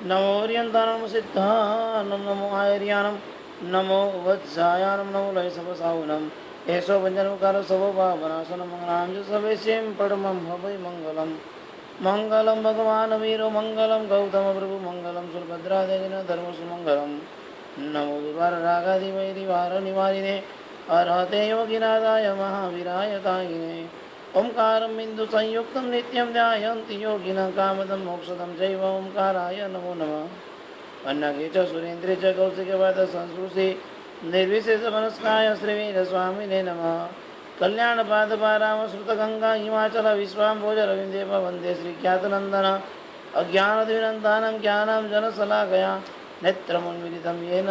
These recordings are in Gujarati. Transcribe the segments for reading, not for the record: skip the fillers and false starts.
नमो ओरियंतानम सिद्धानम नमो आयर्यानम नमो वत्सायानम नमो लयसवसावनम एषो वंजनकार स्वभावनाशन मंगलांज सवेशेम परमं भवै मंगलम मंगलम भगवान वीरो मंगलम गौतम प्रभु मंगलम सुभद्रादेविन धर्म सुमंगलम नमो दुर्वार रागादि वैरिवार निवारिणे अर्हते योगिनादाय महावीराय तायिने ओंकारं बिंदु संयुक्तं नित्यं ध्यायन्ति योगिनः कामदं मोक्षदं चैव ओंकाराय नमो नमः अन्नगे च सुरेन्द्रे च कौशिकवाद संस्कृति निर्विशेषमनस्काय श्रीवीरस्वामिने नमः कल्याणपादपारामश्रुतगङ्गा हिमाचल विश्वाम्भोजरविन्देव वन्दे श्रीख्यातनन्दन अज्ञानद्विनन्दानं ज्ञानं जनशलाकया नेत्रमुन्मिलितं येन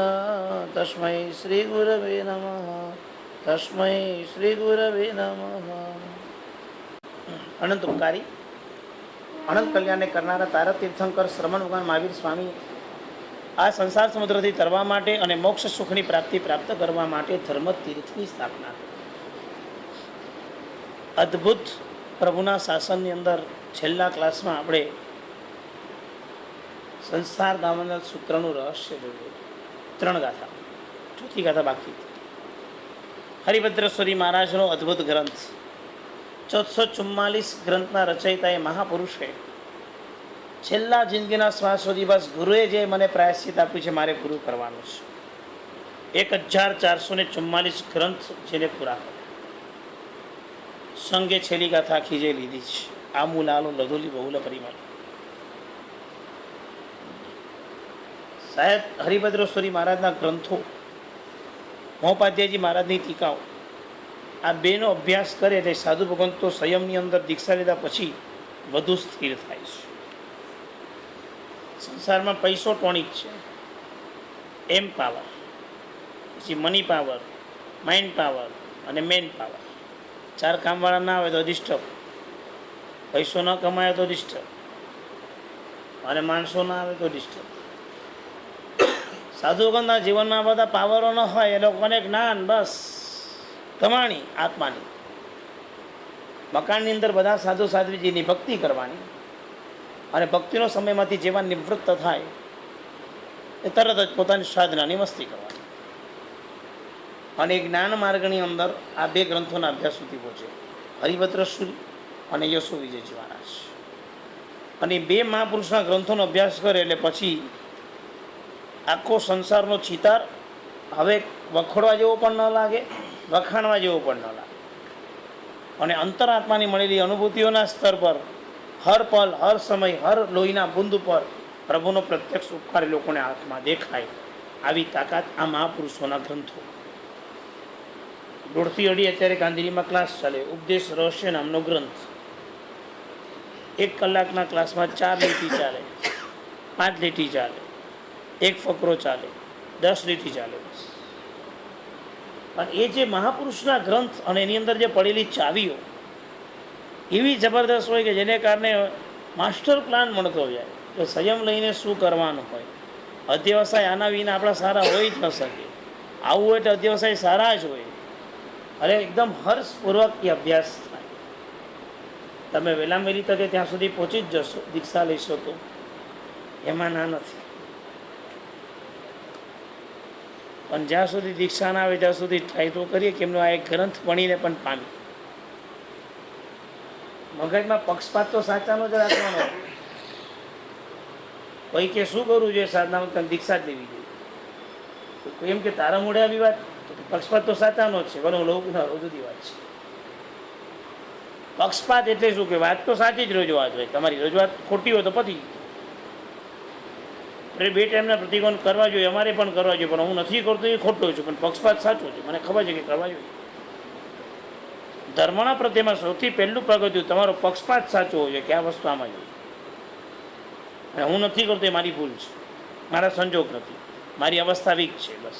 तस्मै श्रीगुरवे नमः तस्मै श्रीगुरवे नमः। अनंत उपकारी अनंत कल्याण करनारा तारक तीर्थंकर श्रमण ભગવાન મહાવીર સ્વામી આ સંસાર સમુદ્રથી તરવા માટે અને મોક્ષ સુખની પ્રાપ્તિ પ્રાપ્ત કરવા માટે ધર્મ તીર્થની સ્થાપના. અદ્ભુત પ્રભુના શાસનની અંદર છેલ્લા ક્લાસમાં આપણે સંસાર દામોદર સૂત્રનું રહસ્ય જોયું. 3 ગાથા, ચોથી ગાથા બાકી. હરિભદ્રેશ્વરી મહારાજનો અદ્ભુત ગ્રંથ 444 ગ્રંથના રચયિતા એ મહાપુરુષે છેલ્લા જિંદગીના શ્વાસ સુધી બસ ગુરુએ જે મને પ્રાયશ્ચિત આપ્યું છે મારે પૂરું કરવાનું છે. 1444 ગ્રંથ જેને પૂરા કરે સંગે છેલ્લી ગાથા આખી જે લીધી છે. આમુલાલો લધુલી બહુલ પરિમલ. સાહેબ હરિભદ્રેશ્વરી મહારાજના ગ્રંથો, મહોપાધ્યાયજી મહારાજની ટીકાઓ, આ બેનો અભ્યાસ કરે એટલે સાધુ ભગવંતો સંયમની અંદર દીક્ષા લીધા પછી વધુ સ્થિર થાય છે. સંસારમાં પૈસો ટોનિક છે, એમ પાવર, પછી મની પાવર, માઇન્ડ પાવર અને મેન પાવર. 4 કામવાળા ના આવે તો ડિસ્ટર્બ, પૈસો ન કમાય તો ડિસ્ટર્બ, અને માણસો ના આવે તો ડિસ્ટર્બ. સાધુ ભગવંતના જીવનમાં બધા પાવરો ન હોય એ લોકોને જ્ઞાન બસ કમાણી આત્માની. મકાનની અંદર બધા સાધુ સાધ્વીજીની ભક્તિ કરવાની અને ભક્તિનો સમયમાંથી જેવા નિવૃત્ત થાય એ તરત જ પોતાની સાધનાની મસ્તી કરવાની. અને એ જ્ઞાન માર્ગની અંદર આ 2 ગ્રંથોના અભ્યાસ સુધી પહોંચે, હરિભદ્રેશ્વરી અને યશો વિજયજી મહારાજ. અને 2 મહાપુરુષના ગ્રંથોનો અભ્યાસ કરે એટલે પછી આખો સંસારનો ચિતાર હવે વખોડવા જેવો પણ ન લાગે, વખાણવા જેવો પણ ન લાગે. અને અંતરાત્માની મળેલી અનુભૂતિઓના સ્તર પર હર પલ, હર સમય, હર લોહીના બુંદ ઉપર પ્રભુનો પ્રત્યક્ષ ઉપકાર લોકોને આંખમાં દેખાય આવી તાકાત આ મહાપુરુષોના ગ્રંથો. 1.5 થી 2.5 અત્યારે ગાંધીજીમાં ક્લાસ ચાલે. ઉપદેશ રહસ્ય નામનો ગ્રંથ 1 કલાકના ક્લાસમાં 4 લીટી ચાલે, 5 લીટી ચાલે, 1 ફકરો ચાલે, 10 લીટી ચાલે. અને એ જે મહાપુરુષના ગ્રંથ અને એની અંદર જે પડેલી ચાવીઓ એવી જબરદસ્ત હોય કે જેને કારણે માસ્ટર પ્લાન મળતો જાય કે સંયમ લઈને શું કરવાનું હોય. અધ્યવસાય આના વિના આપણા સારા હોઈ જ ન શકે. આવું હોય તો અધ્યવસાય સારા જ હોય. અરે એકદમ હર્ષપૂર્વક એ અભ્યાસ થાય. તમે વહેલા વહેલી તકે ત્યાં સુધી પહોંચી જ જશો, દીક્ષા લઈશો તો એમાં ના નથી. પણ જ્યાં સુધી દીક્ષા ના આવે ત્યાં સુધી ટ્રાય તો કરીએ કે એમનો આ એક ગ્રંથ ભણીને પણ પામી. મગજમાં પક્ષપાત તો સાચાનો જ રાખવાનો. કોઈ કે શું કરવું જોઈએ સાધનામાં, તને દીક્ષા જ લેવી જોઈએ. કોઈ એમ કે તારા મોઢે આવી વાત, પક્ષપાત તો સાચાનો જ છે, બનો લોકો ના જુદી વાત છે. પક્ષપાત એટલે શું કે વાત તો સાચી જ રજૂઆત હોય, તમારી રજૂઆત ખોટી હોય તો પતી. એટલે 2 ટાઈમના પ્રતિકોણ કરવા જોઈએ, અમારે પણ કરવા જોઈએ, પણ હું નથી કરતો એ ખોટો છું, પણ પક્ષપાત સાચો છે, મને ખબર છે કે કરવા જોઈએ. ધર્મના પ્રત્યેમાં સૌથી પહેલું પગથિયું તમારો પક્ષપાત સાચો હોય છે કે આ વસ્તુ આમાં જોઈએ. અને હું નથી કરતો એ મારી ભૂલ છે, મારા સંજોગ નથી, મારી અવસ્થા વીક છે, બસ.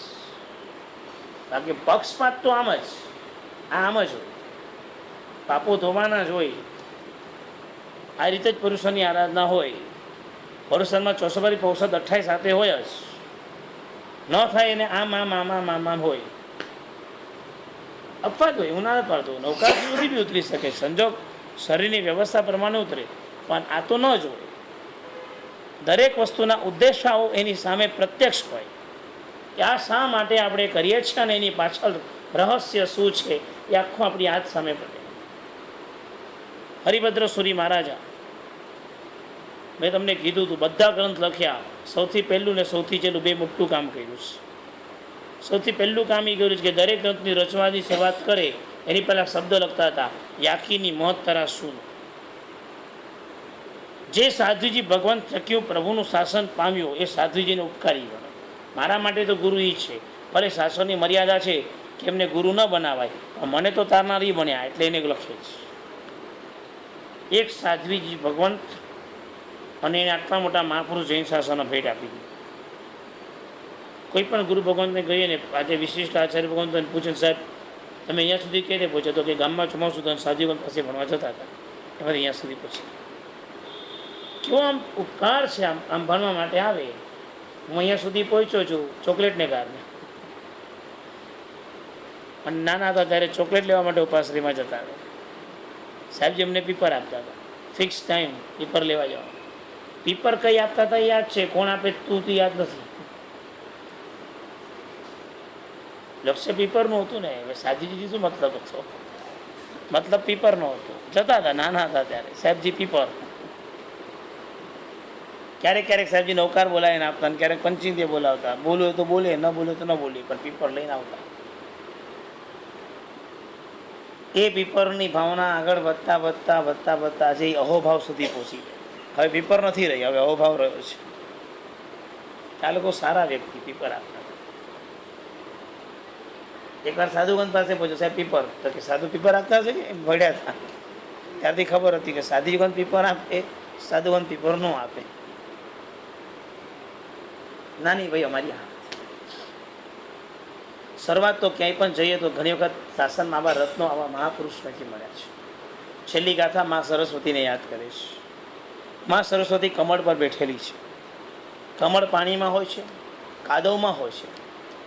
બાકી પક્ષપાત તો આમ જ, આમ જ હોય, પાપો ધોવાના જ હોય. આ રીતે જ પુરુષોની આરાધના હોય. વર્ષમાં 412 પૌષદ 28 સાથે હોય જ ન થાય એને આમ આમ આમ આમ આમ આમ હોય. અપવાદ હોય, હું ના પાડતો. નૌકા સુધી બી ઉતરી શકે, સંજોગ શરીરની વ્યવસ્થા પ્રમાણે ઉતરે, પણ આ તો ન જ હોય. દરેક વસ્તુના ઉદ્દેશાઓ એની સામે પ્રત્યક્ષ હોય કે આ શા માટે આપણે કરીએ છીએ અને એની પાછળ રહસ્ય શું છે એ આખું આપણી હાથ સામે પડે. હરિભદ્ર સુરી મહારાજા, મેં તમને કીધું હતું બધા ગ્રંથ લખ્યા, સૌથી પહેલું ને સૌથી છેલ્લું બે મોટું કામ કર્યું છે. સૌથી પહેલું કામ એ કર્યું છે કે દરેક ગ્રંથની રચવાની શરૂઆત કરે એની પહેલાં શબ્દ લખતા હતા, યાકીની મહત્તરા શું. જે સાધુજી ભગવાન થક્યું પ્રભુનું શાસન પામ્યું એ સાધુજીને ઉપકારી ગણો. મારા માટે તો ગુરુ એ છે, ભલે શાસનની મર્યાદા છે કે એમને ગુરુ ન બનાવાય, પણ મને તો તારનારી બન્યા એટલે એને લખે છે. એક સાધ્વીજી ભગવંત અને એને આટલા મોટા મહાપુરુષ જૈન શાસનનો ભેટ આપી દીધી. કોઈ પણ ગુરુ ભગવંતને કહીએ ને, આજે વિશિષ્ટ આચાર્ય ભગવંતને પૂછે, સાહેબ તમે અહીંયા સુધી કેવી રીતે પહોંચે? તો કે ગામમાં ચોમાસું તો સાધુગણ પાસે ભણવા જતા હતા, એમાંથી અહીંયા સુધી પહોંચે. કેવો આમ ઉપકાર છે, આમ ભણવા માટે આવે. હું અહીંયા સુધી પહોંચ્યો છું ચોકલેટને કારણે. અને નાના હતા ત્યારે ચોકલેટ લેવા માટે ઉપાશ્રીમાં જતા હતા. સાહેબજી અમને પીપર આપતા હતા, ફિક્સ ટાઈમ પીપર લેવા જવાનું. પીપર કઈ આપતા હતા યાદ છે, કોણ આપે તું તો યાદ નથી. લક્ષ્ય પીપરનું હતું ને, હવે સાધુજી શું મતલબ હતો? મતલબ પીપરનો હતો. જતા હતા નાના હતા ત્યારે સાહેબજી પીપર. ક્યારેક ક્યારેક સાહેબજી નૌકાર બોલાવીને આપતા, ક્યારેક પંચિંગે બોલાવતા. બોલવું તો બોલે, ન બોલે તો ન બોલે, પણ પીપર લઈને આવતા. એ પીપરની ભાવના આગળ વધતા વધતા વધતા વધતા આજે અહોભાવ સુધી પહોંચી ગઈ. હવે પીપર નથી રહી, હવે અહોભાવ રહ્યો છે. આ લોકો સારા વ્યક્તિ પીપર આપતા. એકવાર સાધુગંત પાસે પૂછ્યું, સાહેબ પીપર? તો કે સાધુ પીપર આપતા છે કે એમ ભળ્યા હતા. ત્યારથી ખબર હતી કે સાધુગંત પીપર આપે, સાધુગંત પીપર ન આપે. નાની ભાઈ અમારી હા. શરૂઆત તો ક્યાંય પણ જઈએ તો ઘણી વખત શાસનમાં આવા રત્નો, આવા મહાપુરુષ નથી મળ્યા છે. છેલ્લી ગાથા મા સરસ્વતીને યાદ કરે છે. મા સરસ્વતી કમળ પર બેઠેલી છે. કમળ પાણીમાં હોય છે, કાદવમાં હોય છે,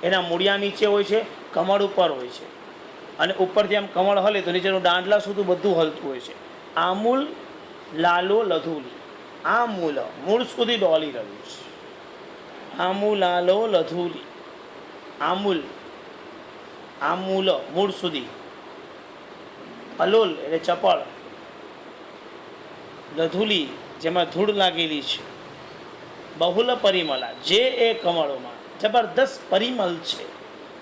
એના મૂળિયા નીચે હોય છે, કમળ ઉપર હોય છે. અને ઉપરથી આમ કમળ હલે તો નીચેનું દાંડલા સુધી બધું હલતું હોય છે. આમૂલ લાલો લધુલી, આ મૂળ સુધી ડોલી રહ્યું છે. આમૂલાલો લધુલી, આમૂલ મૂળ સુધી, અલોલ એટલે ચપળ, લધુલી જેમાં ધૂળ લાગેલી છે, બહુલ પરિમલા જે એ કમળોમાં જબરદસ્ત પરિમલ છે.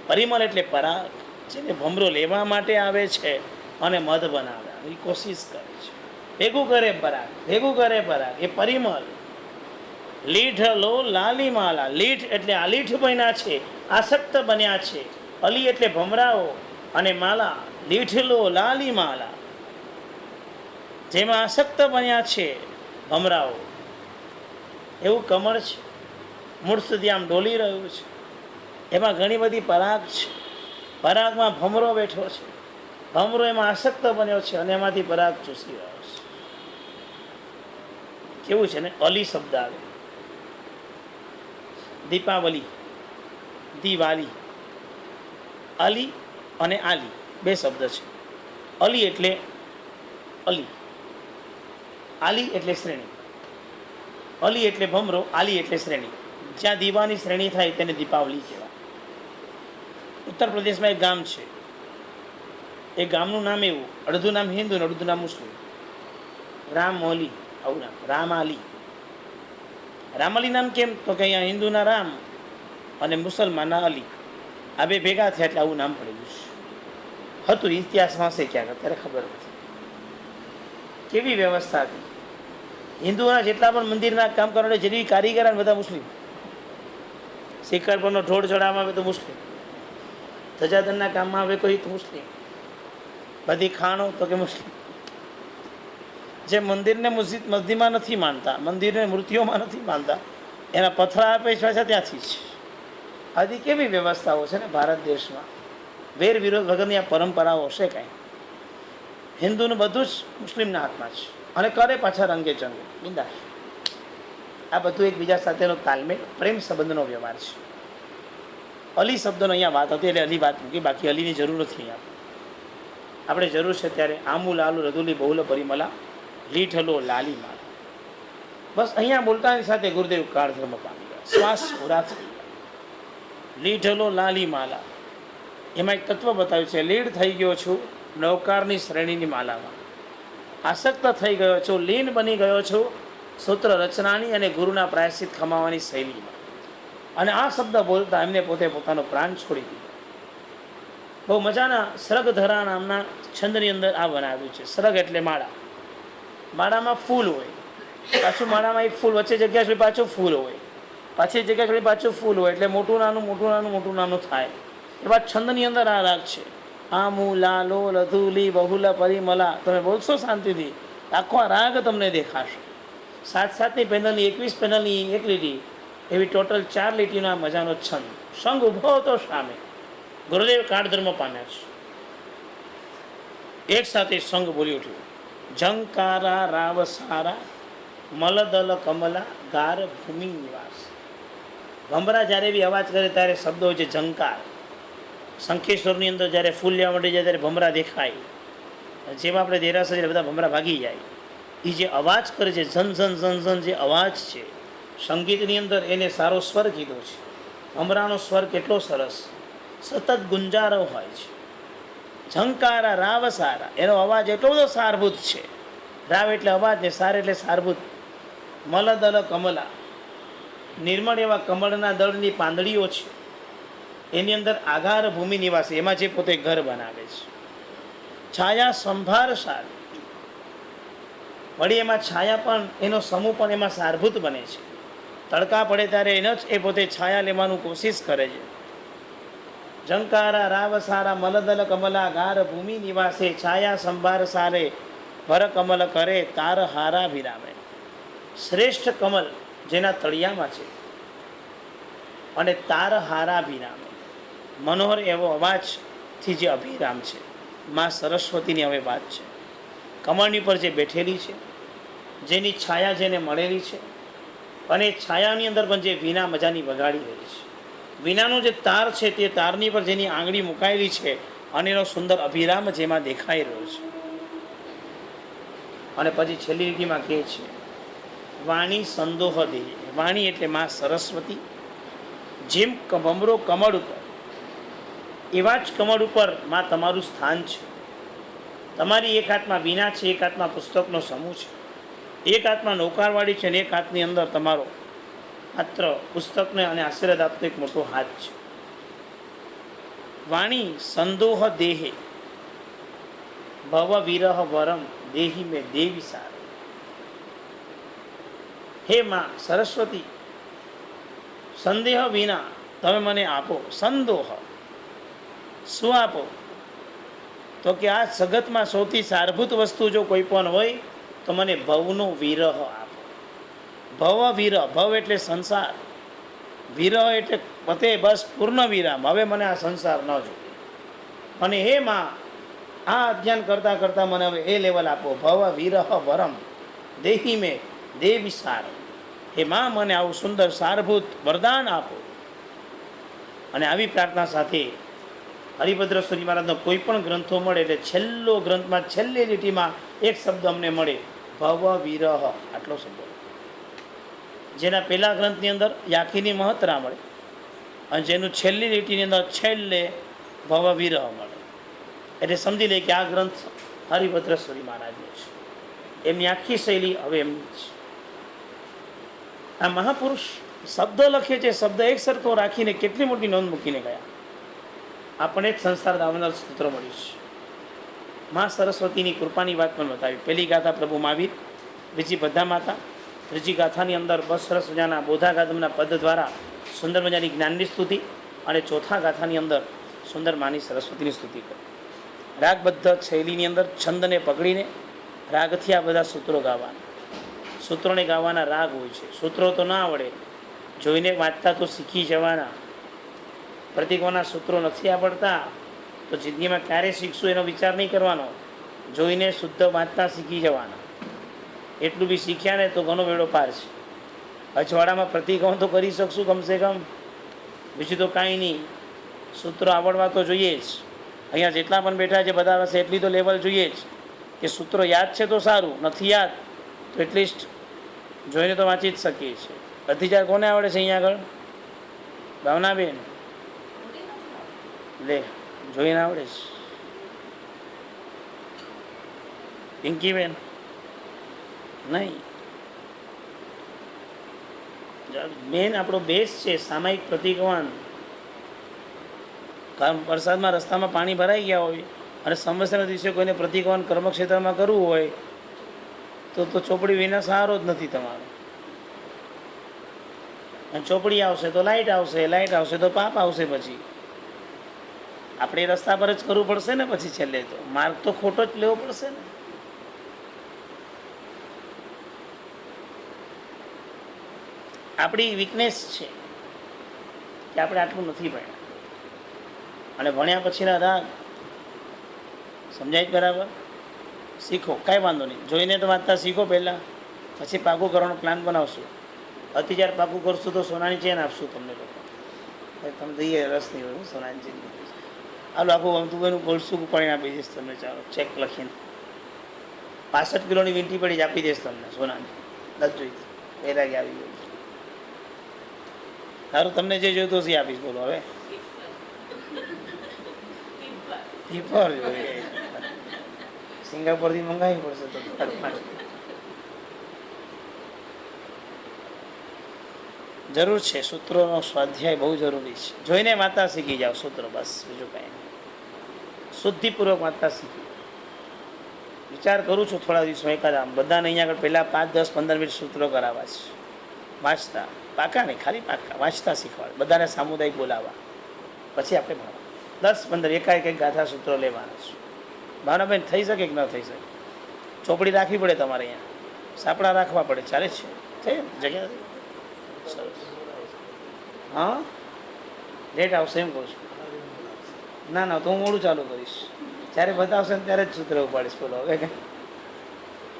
પરિમલ એટલે પરાગ, જેને ભમરો લેવા માટે આવે છે અને મધ બનાવે એ કોશિશ કરે છે. ભેગું કરે પરાગ, એ પરિમલ. લીઠ લો લાલી માલા, લીઠ એટલે આલીઠ બન્યા છે, આસક્ત બન્યા છે. અલી એટલે ભમરાઓ અને માલા, લીઠ લો લાલી માલા, જેમાં આસક્ત બન્યા છે ભમરાઓ. એવું કમળ છે, મૂળ સુધી આમ ડોલી રહ્યું છે. એમાં ઘણી બધી પરાગ છે. પરાગમાં ભમરો બેઠો છે, ભમરો એમાં આસક્ત બન્યો છે અને એમાંથી પરાગ ચૂસી રહ્યો છે. કેવું છે ને, અલી શબ્દ આવે. દીપાવલી, દિવાલી, અલી અને આલી બે શબ્દ છે. અલી એટલે અલી, આલી એટલે શ્રેણી. અલી એટલે ભમરો, આલી એટલે શ્રેણી. જ્યાં દીવાની શ્રેણી થાય તેને દીપાવલી કહેવાય. ઉત્તર પ્રદેશમાં એક ગામ છે, એ ગામનું નામ એવું, અડધું નામ હિન્દુ ને અડધું નામ મુસ્લિમ. રામોલી, આવું નામ, રામાલી. રામાલી નામ કેમ? તો કે અહીંયા હિન્દુના રામ અને મુસલમાનના અલી, આ બે ભેગા થયા એટલે આવું નામ પડેલું છે. હતું ઇતિહાસમાં હશે ક્યાંક, અત્યારે ખબર નથી. કેવી વ્યવસ્થા હતી. હિન્દુઓના જેટલા પણ મંદિરના કામ કરવા જેટલી કારીગર બધા મુસ્લિમ. શિખર પરનો ઢોળ ચડાવવામાં આવે તો મુસ્લિમ, ધજાદનના કામમાં આવે કોઈ તો મુસ્લિમ, બધી ખાણો તો કે મુસ્લિમ. જે મંદિરને મસ્જિદમાં નથી માનતા, મંદિરને મૂર્તિઓમાં નથી માનતા, એના પથરા આપે છે ત્યાંથી જ. આદિ કેવી વ્યવસ્થાઓ છે ને ભારત દેશમાં. વેર વિરોધ વગરની આ પરંપરાઓ હશે કાંઈ. હિન્દુનું બધું જ મુસ્લિમના હાથમાં છે અને કરે પાછા રંગે ચંગે બિંદાસ. આ બધું એકબીજા સાથેનો તાલમેલ, પ્રેમ સંબંધનો વ્યવહાર છે. અલી શબ્દનો અહીંયા વાત હતી એટલે અલી વાત મૂકી, બાકી અલીની જરૂર નથી અહીંયા. આપણે જરૂર છે ત્યારે આમુ લાલુ રદુલી બહુલ પરિમલા, લીઠલો લાલી માલ. બસ અહીંયા બોલતાની સાથે ગુરુદેવ કાળધર્મ પામી ગયા, શ્વાસ પૂરા થઈ ગયા. લીઢલો લાલી માલા, એમાં એક તત્વ બતાવ્યું છે, લીડ થઈ ગયો છું નવકારની શ્રેણીની માલામાં, આસક્ત થઈ ગયો છું, લીન બની ગયો છું સૂત્ર રચનાની અને ગુરુના પ્રાયશ્ચિત ખમાવાની શૈલીમાં. અને આ શબ્દ બોલતા એમને પોતે પોતાનો પ્રાણ છોડી દીધો. બહુ મજાના સ્રગધરા નામના છંદની અંદર આ બનાવ્યું છે. સ્રગ એટલે માળા, માળામાં ફૂલ હોય, પાછું માળામાં એક ફૂલ વચ્ચે જગ્યા સુધી પાછું ફૂલ હોય, પાછી જગ્યા સુધી પાછું ફૂલ હોય, એટલે મોટું નાનું મોટું નાનું મોટું નાનું થાય. એવા છંદની અંદર આ રાગ છે. આમુ લાલો લધુલી બહુલ પરિમલા, તમે બોલશો શાંતિથી, આખો આ રાગ તમને દેખાશે. 7-7ની પેનલની 21 પેનલની એક લીટી, એવી ટોટલ 4 લીટીનો આ મજાનો છંદ. સંગ ઊભો હતો સામે, ગુરુદેવ કાળધર્મ પામ્યા છે. એક સાથે સંગ બોલી ઉઠ્યું, ઝંકારા રાવ સારા મલદલ કમલા ગાર ભૂમિ નિવાસ. ભમરા જ્યારે બી અવાજ કરે ત્યારે શબ્દો હોય છે ઝંકાર. શંખેશ્વરની અંદર જ્યારે ફૂલ લેવા માટે જાય ત્યારે ભમરા દેખાય, જેમાં આપણે દેરાસર બધા ભમરા ભાગી જાય. એ જે અવાજ કરે છે ઝન ઝન ઝન ઝન, જે અવાજ છે સંગીતની અંદર, એને સારો સ્વર કીધો છે. ભમરાનો સ્વર કેટલો સરસ, સતત ગુંજારો હોય છે. ઝંકારા રાવ સારા, એનો અવાજ એટલો બધો સારભૂત છે. રાવ એટલે અવાજ ને સાર એટલે સારભૂત. મલદલ કમલા, નિર્મળ એવા કમળના દળની પાંદડીઓ છે, એની અંદર આધાર ભૂમિ નિવાસી, એમાં જે પોતે ઘર બનાવે છે. છાયા સંભાર સાર, વળી એમાં છાયા પણ, એનો સમૂહ પણ એમાં સારભૂત બને છે. તડકા પડે ત્યારે એને જ એ પોતે છાયા લેવાનું કોશિશ કરે છે. ઝંકારા રાવ સારા મલદલ કમલા ગાર ભૂમિ નિવાસે, છાયા સંભાર સારે ભર કમલ કરે તાર હારા વિરામે. શ્રેષ્ઠ કમલ જેના તળિયામાં છે, અને તાર હારા વિરામે, મનોહર એવો અવાજથી જે અભિરામ છે. માં સરસ્વતીની હવે વાત છે. કમળની પર જે બેઠેલી છે, જેની છાયા જેને મળેલી છે, અને છાયાની અંદર પણ જે વીણા મજાની વગાડી રહી છે. વીણાનો જે તાર છે તે તારની પર જેની આંગળી મુકાયેલી છે, અને એનો સુંદર અભિરામ જેમાં દેખાઈ રહ્યો છે. અને પછી છેલ્લી લીટીમાં કહે છે, વાણી સંદોહ દે. વાણી એટલે માં સરસ્વતી. જેમ ભમરો કમળ ઉપર, એવા જ કમળ ઉપર માં તમારું સ્થાન છે. તમારી એક હાથમાં વીણા છે, એક હાથમાં પુસ્તકનો સમૂહ છે, એક હાથમાં નૌકારવાળી છે, અને એક હાથની અંદર તમારો માત્ર પુસ્તકને અને આશીર્વાદ આપતો એક મોટો હાથ છે. વાણી સંદોહ દેહે ભવ વિરહ વરમ દેહી મેં દેવી સાર. હે માં સરસ્વતી, સંદેહ વિના તમે મને આપો. સંદોહ શું આપો? તો કે આ જગતમાં સૌથી સારભૂત વસ્તુ જો કોઈ પણ હોય તો મને ભવનો વિરહ આપો. ભવ વિરહ, ભવ એટલે સંસાર, વિરહ એટલે પતે બસ પૂર્ણ વિરામ, હવે મને આ સંસાર ન જોઈએ. અને હે માં, આ અધ્યયન કરતાં કરતાં મને હવે એ લેવલ આપો. ભવ વિરહ વરમ દેહી મેં દેવી સાર. હે માં, મને આવું સુંદર સારભૂત વરદાન આપો. અને આવી પ્રાર્થના સાથે હરિભદ્ર સ્વામી મહારાજનો કોઈ પણ ગ્રંથો મળે એટલે છેલ્લો ગ્રંથમાં છેલ્લી લીટીમાં એક શબ્દ અમને મળે, ભવ વિરહ. આટલો શબ્દ, જેના પહેલા ગ્રંથની અંદર યાખીની મહત્રા મળે, અને જેનું છેલ્લી લીટીની અંદર છેલ્લે ભવ વિરહ મળે. એટલે સમજી લે કે આ ગ્રંથ હરિભદ્ર સ્વામી મહારાજનો છે. એમની આખી શૈલી હવે એમની છે. આ મહાપુરુષ શબ્દ લખે છે, શબ્દ એક સરખો રાખીને કેટલી મોટી નોંધ મૂકીને ગયા. આપણે જ સંસાર દાવનાર સૂત્ર મળ્યું છે. મા સરસ્વતીની કૃપાની વાત પણ બતાવી. પહેલી ગાથા પ્રભુ મહાવીર, બીજી બધા માતા, ત્રીજી ગાથાની અંદર બસ સરસ મજાના બોધા ગાદમના પદ દ્વારા સુંદર મજાની જ્ઞાનની સ્તુતિ, અને ચોથા ગાથાની અંદર સુંદર માની સરસ્વતીની સ્તુતિ કરી. રાગબદ્ધ શૈલીની અંદર છંદને પકડીને રાગથી આ બધા સૂત્રો ગાવાના. સૂત્રોને ગાવાના રાગ હોય છે. સૂત્રો તો ના આવડે, જોઈને વાંચતા તો શીખી જવાના. પ્રતિકોના સૂત્રો નથી આવડતા તો જિંદગીમાં ક્યારે શીખશું એનો વિચાર નહીં કરવાનો. જોઈને શુદ્ધ વાંચતા શીખી જવાના. એટલું બી શીખ્યા ને તો ઘણો વેળો પાર છે. અજવાળામાં પ્રતિકોણ તો કરી શકશું કમસે કમ, બીજું તો કાંઈ નહીં. સૂત્રો આવડવા તો જોઈએ જ. અહીંયા જેટલા પણ બેઠા છે બધા પાસે એટલી તો લેવલ જોઈએ જ કે સૂત્રો યાદ છે તો સારું, નથી યાદ તો એટલીસ્ટ જોઈને તો વાંચી જ શકીએ છીએ. અતિચાર કોને આવડે છે અહીંયા આગળ? ભાવનાબેન લે, જોઈને આવડે છે. પિંકીબેન નહીં. મેન આપણો બેઝ છે સામાયિક પ્રતિક્રમણ. વરસાદમાં રસ્તામાં પાણી ભરાઈ ગયા હોય અને સમસ્યાના દિવસે કોઈને પ્રતિક્રમણ કર્મક્ષેત્રમાં કરવું હોય તો ચોપડી વિના સહારો જ નથી તમારો. અને ચોપડી આવશે તો લાઇટ આવશે, લાઇટ આવશે તો પાપ આવશે. પછી આપણે રસ્તા પર જ કરવું પડશે ને. પછી છેલ્લે તો માર્ગ તો ખોટો જ લેવો પડશે ને. આપણી વીકનેસ છે કે આપણે આટલું નથી ભણ્યા, અને ભણ્યા પછીના રાગ સમજાય જ બરાબર. શીખો, કાંઈ વાંધો નહીં. જોઈને તો વાંચતા શીખો પહેલાં, પછી પાકું કરવાનો પ્લાન બનાવશું. અત્યારે પાકું કરશું તો સોનાની ચેન આપશું તમને લોકો. તમે દઈએ રસ નહીં હોય સોનાની ચેન. હાલો આખું ગમતું એનું ગોળસું પાણી આપી દઈશ તમને. ચાલો ચેક લખીને 65 કિલોની વીંટી પડી જ આપી દઈશ તમને સોનાની. નથી જોઈતી, વૈરાગી આવી ગયું. સારું, તમને જે જોઈતું હશે આપીશ. બોલો હવે. જોઈએ સિંગાપોરથી મંગાવવી પડશે તો. જરૂર છે સૂત્રોનો સ્વાધ્યાય, બહુ જરૂરી છે. જોઈને વાંચતા શીખી જાઓ સૂત્રો, બસ બીજું કાંઈ નહીં. શુદ્ધિપૂર્વક વાંચતા શીખી. વિચાર કરું છું થોડા દિવસો એકાદ આમ બધાને અહીંયા આગળ પહેલાં 5, 10, 15 મિનિટ સૂત્રો કરાવવા છે. વાંચતા પાકા નહીં, ખાલી પાકા વાંચતા શીખવાડ. બધાને સામુદાયિક બોલાવવા, પછી આપણે ભણવા 10, 15 એકાએક ગાથા સૂત્રો લેવાના છે. ભાવનાબેન થઈ શકે કે ન થઈ શકે? ચોપડી રાખવી પડે તમારે અહીંયા, સાપડા રાખવા પડે. ચાલે છે? થઈ જગ્યા? સરસ. હા, લેટ આવશે એમ કહું છું. ના ના, તો હું મોડું ચાલુ કરીશ. જ્યારે બતાવશે ને ત્યારે જ સૂત્ર ઉપાડીશ. બોલો હવે કંઈ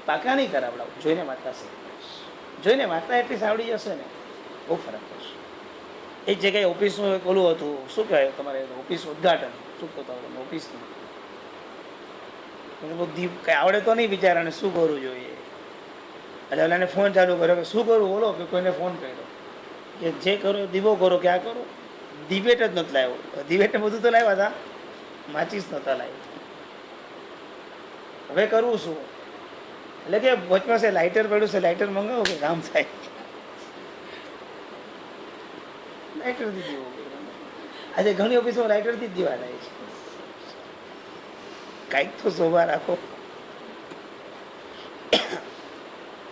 પાકા નહીં કરાવડાવું. જોઈને વાંચતા શીખવાડીશ. જોઈને વાંચતા એટલી આવડી જશે ને, બહુ ફરક પડશે. એક જગ્યાએ ઓફિસનું એક ઓલું હતું, શું કહેવાય તમારે, ઓફિસ ઉદ્ઘાટન. શું કહેતા હોય ઓફિસનું? કંઈ આવડે તો નહીં બિચારાને, શું કરવું જોઈએ. એટલે ઓલાને ફોન ચાલુ કર્યો કે શું કરવું બોલો, કે કોઈને ફોન કર્યો કે જે કરો દીવો કરો, ક્યાં કરો. દિવેટ જ નથી લાવ્યો. દિવેટને બધું તો લાવ્યા હતા, માચીસ નહોતા લાવ્યા. હવે કરવું શું? એટલે કે વચમાં છે લાઇટર પડ્યું છે, લાઇટર મંગાવો કે કામ થાય. લાઇટરથી દીવો. આજે ઘણી ઓફિસમાં લાઇટરથી જ દીવા થાય છે. કાંઈક તો શોભા રાખો.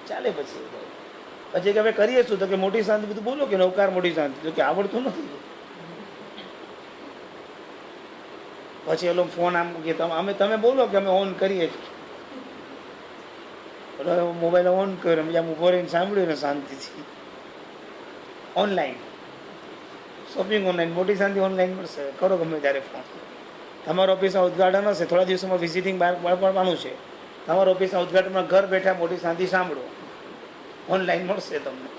ચાલે પછી કે હવે કરીએ શું? તો કે મોટી શાંતિ બધું બોલો કે નવકાર મોટી શાંતિ. તો કે આવડતું નથી. પછી એલો ફોન આમ કે તમે બોલો કે અમે ઓન કરીએ છીએ. મોબાઈલ ઓન કર્યો, બીજા ઉભો રહીને સાંભળ્યું ને શાંતિથી. ઓનલાઈન શોપિંગ ઓનલાઈન, મોટી શાંતિ ઓનલાઈન મળશે. કરો ગમે ત્યારે ફોન. તમારા ઓફિસમાં ઉદઘાટન હશે, થોડા દિવસોમાં વિઝિટિંગ બહાર પાડવાનું છે. તમારા ઓફિસના ઉદઘાટનમાં ઘર બેઠા મોટી શાંતિ સાંભળો. ઓનલાઈન મળશે તમને.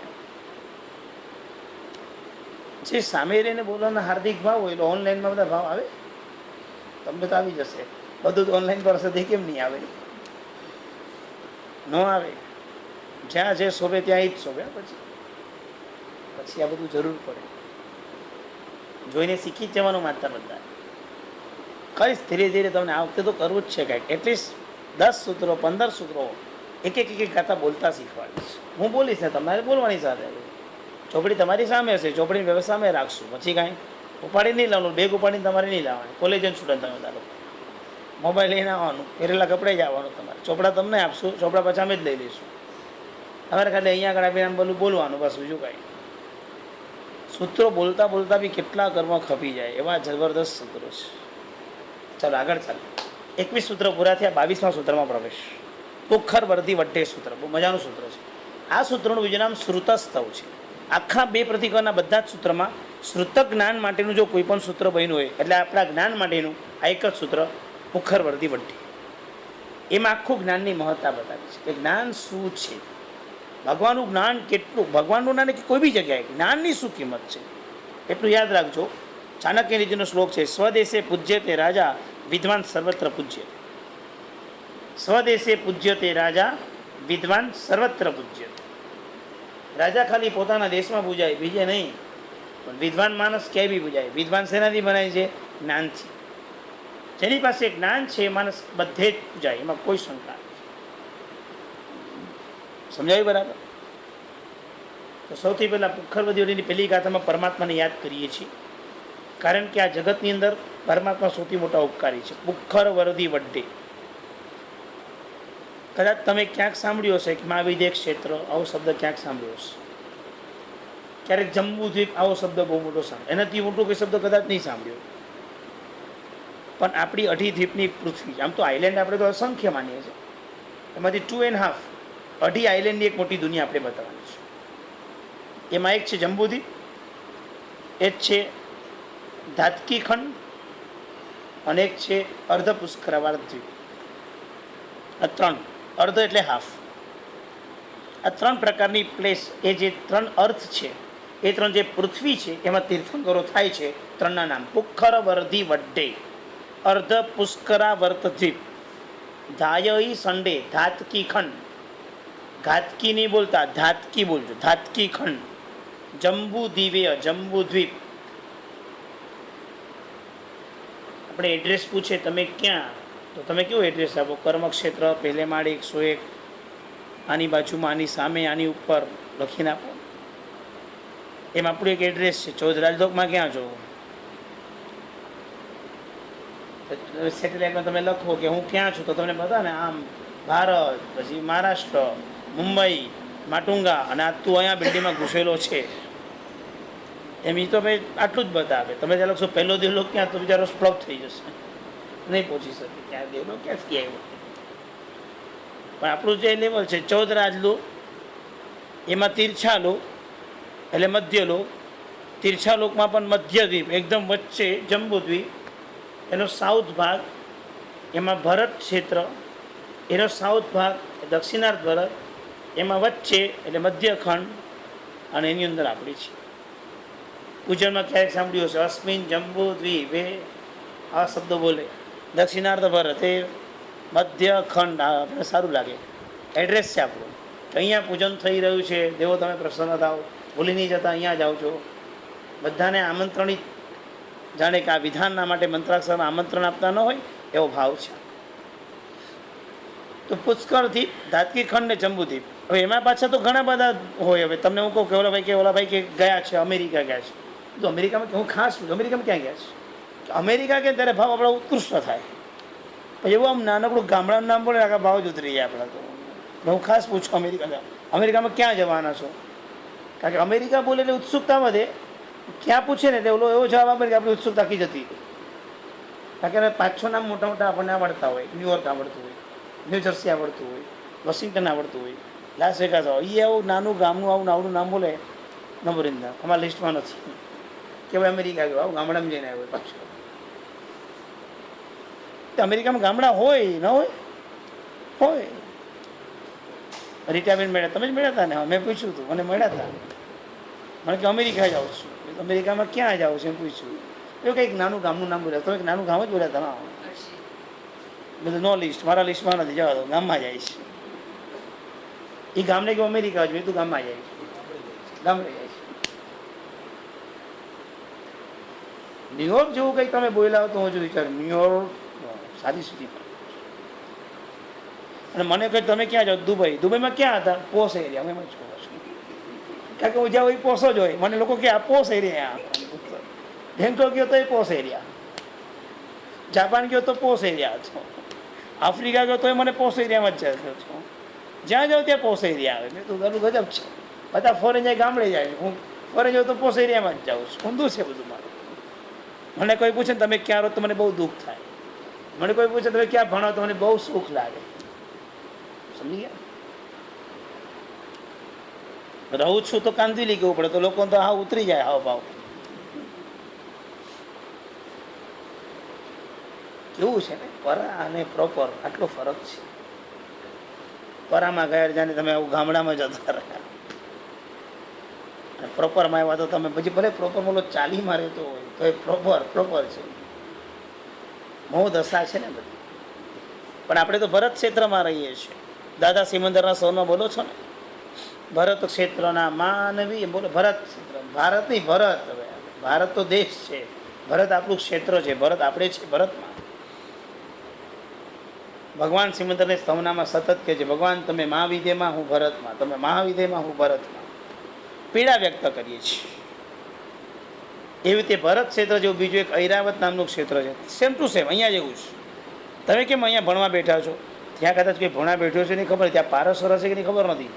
જે સામે રહીને બોલવાના હાર્દિક ભાવ હોય એટલે ઓનલાઈનમાં બધા ભાવ આવે. તમને તો આવી જશે. બધું જ ઓનલાઈન પર હશે, કેમ નહીં આવે? ન આવે. જ્યાં જે શોભે ત્યાં જ શોભે. પછી આ બધું જરૂર પડે. જોઈને શીખી જ જવાનું માતા બધા. ખરીશ ધીરે ધીરે તમને આ વખતે તો કરવું જ છે કાંઈક. એટલીસ્ટ 10 સૂત્રો 15 સૂત્રો એક ગાતા બોલતા શીખવાડીશ. હું બોલીશ ને તમારે બોલવાની સાથે. ચોપડી તમારી સામે હશે, ચોપડીની વ્યવસ્થા સામે રાખશું. પછી કાંઈ ઉપાડી નહીં લાવવાનું, બેગ ઉપાડીને તમારે નહીં લાવવાની. કોલેજ સ્ટુડન્ટ તમે તારો મોબાઈલ લઈને આવવાનું, પહેરેલા કપડે જ આવવાનું. તમારે ચોપડા તમને આપશું, ચોપડા પછી અમે જ લઈ લઈશું. તમારે ખાલી અહીંયા આગળ આપીને બોલવાનું, બસ બીજું કાંઈ. સૂત્રો બોલતા બોલતા બી કેટલા કર્મ ખપી જાય એવા જબરદસ્ત સૂત્રો છે. ચાલો આગળ ચાલો. 21 સૂત્ર પૂરા થયા. 22મા સૂત્રમાં પ્રવેશ. પુખ્ખર વર્ધી વટ્ટે સૂત્ર. બહુ મજાનું સૂત્ર છે. આ સૂત્રનું બીજું નામ શ્રુતસ્તવ છે. આખા 2 પ્રતિકોના બધા જ સૂત્રમાં શ્રુતક જ્ઞાન માટેનું જો કોઈ પણ સૂત્ર બન્યું હોય એટલે આપણા જ્ઞાન માટેનું આ એક જ સૂત્ર પુખ્ખર વર્ધી વટ્ટે. એમાં આખું જ્ઞાનની મહત્તા બતાવી છે કે જ્ઞાન શું છે, ભગવાનનું જ્ઞાન કેટલું, ભગવાનનું જ્ઞાન કે કોઈ બી જગ્યાએ જ્ઞાનની શું કિંમત છે એટલું યાદ રાખજો. ચાણક્ય નીતિનો શ્લોક છે, સ્વદેશે પૂજ્યતે રાજા વિદ્વાન સર્વત્ર પૂજ્ય. સ્વદેશે પૂજ્યતે રાજા વિદ્વાન સર્વત્ર પૂજ્ય. રાજા ખાલી પોતાના દેશમાં પૂજાય, બીજે નહીં. પણ વિદ્વાન માણસ ક્યાંય બી પૂજાય. વિદ્વાન શેનાથી બનાય છે? જ્ઞાનથી. જેની પાસે જ્ઞાન છે એ માણસ બધે જ પૂજાય, એમાં કોઈ શંકા નથી. સમજાયું બરાબર? તો સૌથી પહેલાં પુખ્ખરવદીઓની પહેલી ગાથામાં પરમાત્માને યાદ કરીએ છીએ, કારણ કે આ જગતની અંદર પરમાત્મા સૌથી મોટા ઉપકારી છે. પુખ્ખરવરદી વડ્ડે. કદાચ તમે ક્યાંક સાંભળ્યો હશે કે મહાવિદ્ય ક્ષેત્ર, આવો શબ્દ ક્યાંક સાંભળ્યો હશે. ક્યારેક જંબુદ્વીપ, આવો શબ્દ બહુ મોટો સાંભળ્યો. એનાથી મોટો કોઈ શબ્દ કદાચ નહીં સાંભળ્યો. પણ આપણી 2.5 દ્વીપની પૃથ્વી, આમ તો આઇલેન્ડ આપણે તો અસંખ્ય માનીએ છીએ, એમાંથી 2.5 2.5 આઇલેન્ડની એક મોટી દુનિયા આપણે બતાવવાની છે. એમાં એક છે જંબુદ્વીપ, એક છે ધાતકી ખંડ, અને એક છે અર્ધ પુષ્કરાવાર દ્વીપ. આ 3, અર્ધ એટલે હાફ. આ 3 પ્રકારની પ્લેસ, એ જે 3 અર્થ છે, એ 3 જે પૃથ્વી છે, એમાં તીર્થંકરો થાય છે. 3ના નામ: પુખ્ખરવરદી વડ્ડે, અર્ધ પુષ્કરાવર્ત દ્વીપ, ધાયઈ સંડે, ધાતકી ખંડ. ઘાતકી નહીં બોલતા, ધાતકી બોલજો, ધાતકી ખંડ. જંબુદ્વીપે, જંબુદ્વીપ. આપણે એડ્રેસ પૂછે તમે ક્યાં, તો તમે કેવું એડ્રેસ આપો? કર્મક્ષેત્ર, પહેલે માળે 101, આની બાજુમાં, આની સામે, આની ઉપર લખીને આપો. એમ આપણું એક એડ્રેસ છે. ચૌધરાજલોકમાં ક્યાં છો? સેટેલાઇટમાં તમે લખો કે હું ક્યાં છું, તો તમને બતા ને આમ ભારત, પછી મહારાષ્ટ્ર, મુંબઈ, માટુંગા, અને આ તું અહીંયા બિલ્ડિંગમાં ઘૂસેલો છે. એમ એ તો ભાઈ આટલું જ બતાવે. તમે ત્યાં લખશો પહેલો દેવલો ક્યાં, તો બિચારો ફ્લોપ થઈ જશે, નહીં પહોંચી શકે. ક્યાં દેવલો ક્યાંથી આવ્યો? પણ આપણું જે લેવલ છે 14 રાજલોક, એમાં તીર્છાલોક એટલે મધ્યલોક. તીર્છાલોકમાં પણ મધ્યદ્વીપ, એકદમ વચ્ચે જંબુદ્વીપ, એનો સાઉથ ભાગ, એમાં ભરત ક્ષેત્ર, એનો સાઉથ ભાગ દક્ષિણાર્ધ ભરત, એમાં વચ્ચે એટલે મધ્યખંડ, અને એની અંદર આપણી છે. પૂજનમાં ક્યારેક સાંભળ્યું હશે અસ્મિન જંબુદ્વીપે, આ શબ્દો બોલે. દક્ષિણાર્ધ ભરત એ મધ્યખંડ. આપણે સારું લાગે, એડ્રેસ છે આપણું. અહીંયા પૂજન થઈ રહ્યું છે, દેવો તમે પ્રસન્ન થાઓ, ભૂલી નહીં જતા, અહીંયા જાઓ છો. બધાને આમંત્રણિત, જાણે કે આ વિધાનના માટે મંત્રાક્ષરમાં આમંત્રણ આપતા ન હોય એવો ભાવ છે. તો પુષ્કરદ્વીપ, ધાતકી ખંડ ને જંબુદ્વીપ. હવે એમાં પાછા તો ઘણા બધા હોય. હવે તમને હું કહું કે ઓલા ભાઈ કે ગયા છે, અમેરિકા ગયા છે. તો અમેરિકામાં હું ખાસ પૂછું, અમેરિકામાં ક્યાં ગયા છે? અમેરિકા કે ત્યારે ભાવ આપણો ઉત્કૃષ્ટ થાય. પછી એવું આમ નાનકડું ગામડાનું નામ બોલે, આખા ભાવ જ ઉતરી જાય આપણા. તો હું ખાસ પૂછું અમેરિકામાં ક્યાં જવાના છો? કારણ કે અમેરિકા બોલે એટલે ઉત્સુકતા વધે. ક્યાં પૂછે ને એટલે ઓલો એવો જવાબ આપે કે આપણી ઉત્સુકતા આખી જતી. કારણ કે 5-6 નામ મોટા મોટા આપણને આવડતા હોય. ન્યુયોર્ક આવડતું હોય, ન્યૂજર્સી આવડતું હોય, વોશિંગ્ટન આવડતું હોય, લાસ વેગાસ હોય. એ આવું નાનું ગામનું આવું આવડું નામ બોલે, નંબરિંદા અમારા લિસ્ટમાં નથી. કેવાય અમેરિકા ગયો, આવું ગામડામાં જઈને આવ્યો પાછું. અમેરિકામાં ગામડા હોય ન હોય? હોય. રિટાયરમેન્ટ મળ્યા, તમે જ મળ્યા હતા ને? મેં પૂછ્યું હતું, મને મળ્યા હતા. મને કે અમેરિકા જાઉં છું. અમેરિકામાં ક્યાં જાઉં છું એમ પૂછ્યું. એવું કંઈક નાનું ગામનું નામ બોલ્યા. તમે એક નાનું ગામ જ બોલ્યા હતા. બધું નો લિસ્ટ, મારા લિસ્ટમાં નથી. જવા દો, ગામમાં જઈશ. એ ગામને કે અમેરિકા જ, તું ગામમાં જઈશ, ગામડે જઈશ. ન્યુયોર્ક જેવું કંઈક તમે બોલ્યા હો તો હું જો વિચારું, ન્યુયોર્ક સારી સિટી. અને મને કહે તમે ક્યાં જાઓ? દુબઈ. દુબઈમાં ક્યાં હતા? પોસ એરિયા. હું એમ જ કહું છું, કારણ કે હું જ્યાં એ પોસો જ હોય. મને લોકો કે આ પોસ એરિયા. બેંકોક ગયો તો એ પોસ એરિયા, જાપાન ગયો તો પોસ એરિયા હતો, આફ્રિકા ગયો તો એ મને પોસ એરિયામાં જ જતો છું. જ્યાં જાઉં ત્યાં પોસ એરિયા આવે. મેં તો ઘણું ગજબ છે. બધા ફોરેન જાય, ગામડે જાય. હું ફોરેન જાઉં તો પોસ એરિયામાં જ જાઉં છું. ઊંધું છે બધું મારું. મને કોઈ પૂછે ને તમે ક્યાં રહો તો મને બહુ દુઃખ થાય. મને કોઈ પૂછે તમે ક્યાં ભણો તો મને બહુ સુખ લાગે. સમજી ગયા? રહું છું તો કાંદીલી કેવું પડે, તો લોકો તો હા ઉતરી જાય હાવ ભાવ. કેવું છે ને પરા અને પ્રોપર, આટલો ફરક છે. પરામાં ગયા જાણે તમે આવું ગામડામાં જતા રહ્યા, અને પ્રોપરમાં આવ્યા તો તમે પછી ભલે પ્રોપર બોલો ચાલીમાં રહેતો હોય તો એ પ્રોપર છે. બહુ દશા છે ને બધી. પણ આપણે તો ભરત ક્ષેત્રમાં રહીએ છીએ. દાદા સિમંદરના સૌરમાં બોલો છો ને, ભરત ક્ષેત્રના માનવી બોલો ભરત ક્ષેત્ર, ભારત નહીં ભરત. હવે ભારત તો દેશ છે, ભરત આપણું ક્ષેત્ર છે, ભરત આપણે છે ભરતમાં. ભગવાન શ્રીમંતરને સ્તવનામાં સતત કહે છે, ભગવાન તમે મહાવિધેયમાં, હું ભરતમાં, તમે મહાવિધેયમાં, હું ભરતમાં. પીડા વ્યક્ત કરીએ છીએ. એવી રીતે ભરત ક્ષેત્ર જેવું બીજું એક ઐરાવત નામનું ક્ષેત્ર છે, સેમ ટુ સેમ અહીંયા જેવું છે. તમે કેમ અહીંયા ભણવા બેઠા છો? ત્યાં કદાચ કોઈ ભણવા બેઠો છે નહીં ખબર, ત્યાં પારસર હશે કે નહીં ખબર નથી,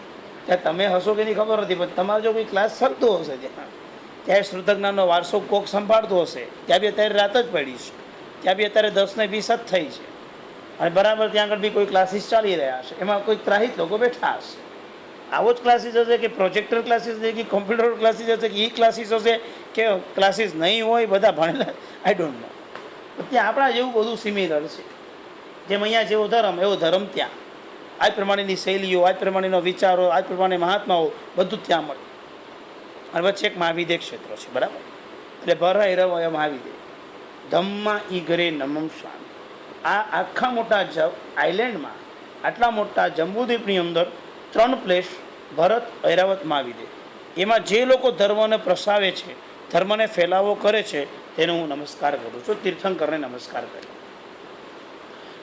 ત્યાં તમે હશો કે નહીં ખબર નથી, પણ તમારો જો કોઈ ક્લાસ ચાલતો હશે ત્યાં શ્રુતજ્ઞાનનો વારસો કોક સંભાળતો હશે, ત્યાં બી અત્યારે રાત જ પડી છે, ત્યાં બી અત્યારે 10 ને 20 જ થઈ છે, અને બરાબર ત્યાં આગળ બી કોઈ ક્લાસીસ ચાલી રહ્યા હશે, એમાં કોઈ ત્રાહિત લોકો બેઠા હશે. આવો જ ક્લાસીસ હશે કે પ્રોજેક્ટર ક્લાસીસ હશે કે કોમ્પ્યુટર ક્લાસીસ હશે કે ક્લાસીસ હશે કે ક્લાસીસ નહીં હોય, બધા ભણેલા, આઈ ડોન્ટ નો. ત્યાં આપણા જેવું બધું સિમિલર છે. જેમ અહીંયા જેવો ધર્મ એવો ધર્મ ત્યાં, આ પ્રમાણેની શૈલીઓ, આ પ્રમાણેનો વિચારો, આ પ્રમાણે મહાત્માઓ બધું જ ત્યાં મળે. અને વચ્ચે એક મહાવિદ્ય ક્ષેત્ર છે, બરાબર. એટલે ભર રવ મહાવિદ્ય ધમ્મા ઈ ઘરે નમમ સ્વામી. આ આખા મોટા આઇલેન્ડમાં, આટલા મોટા જંબુદ્વીપની અંદર 3 પ્લેસ ભરત, ઐરાવત, મહાવિદ્ય. એમાં જે લોકો ધર્મને પ્રસાવે છે, ધર્મને ફેલાવો કરે છે, તેને હું નમસ્કાર કરું છું, તીર્થંકરને નમસ્કાર કરું.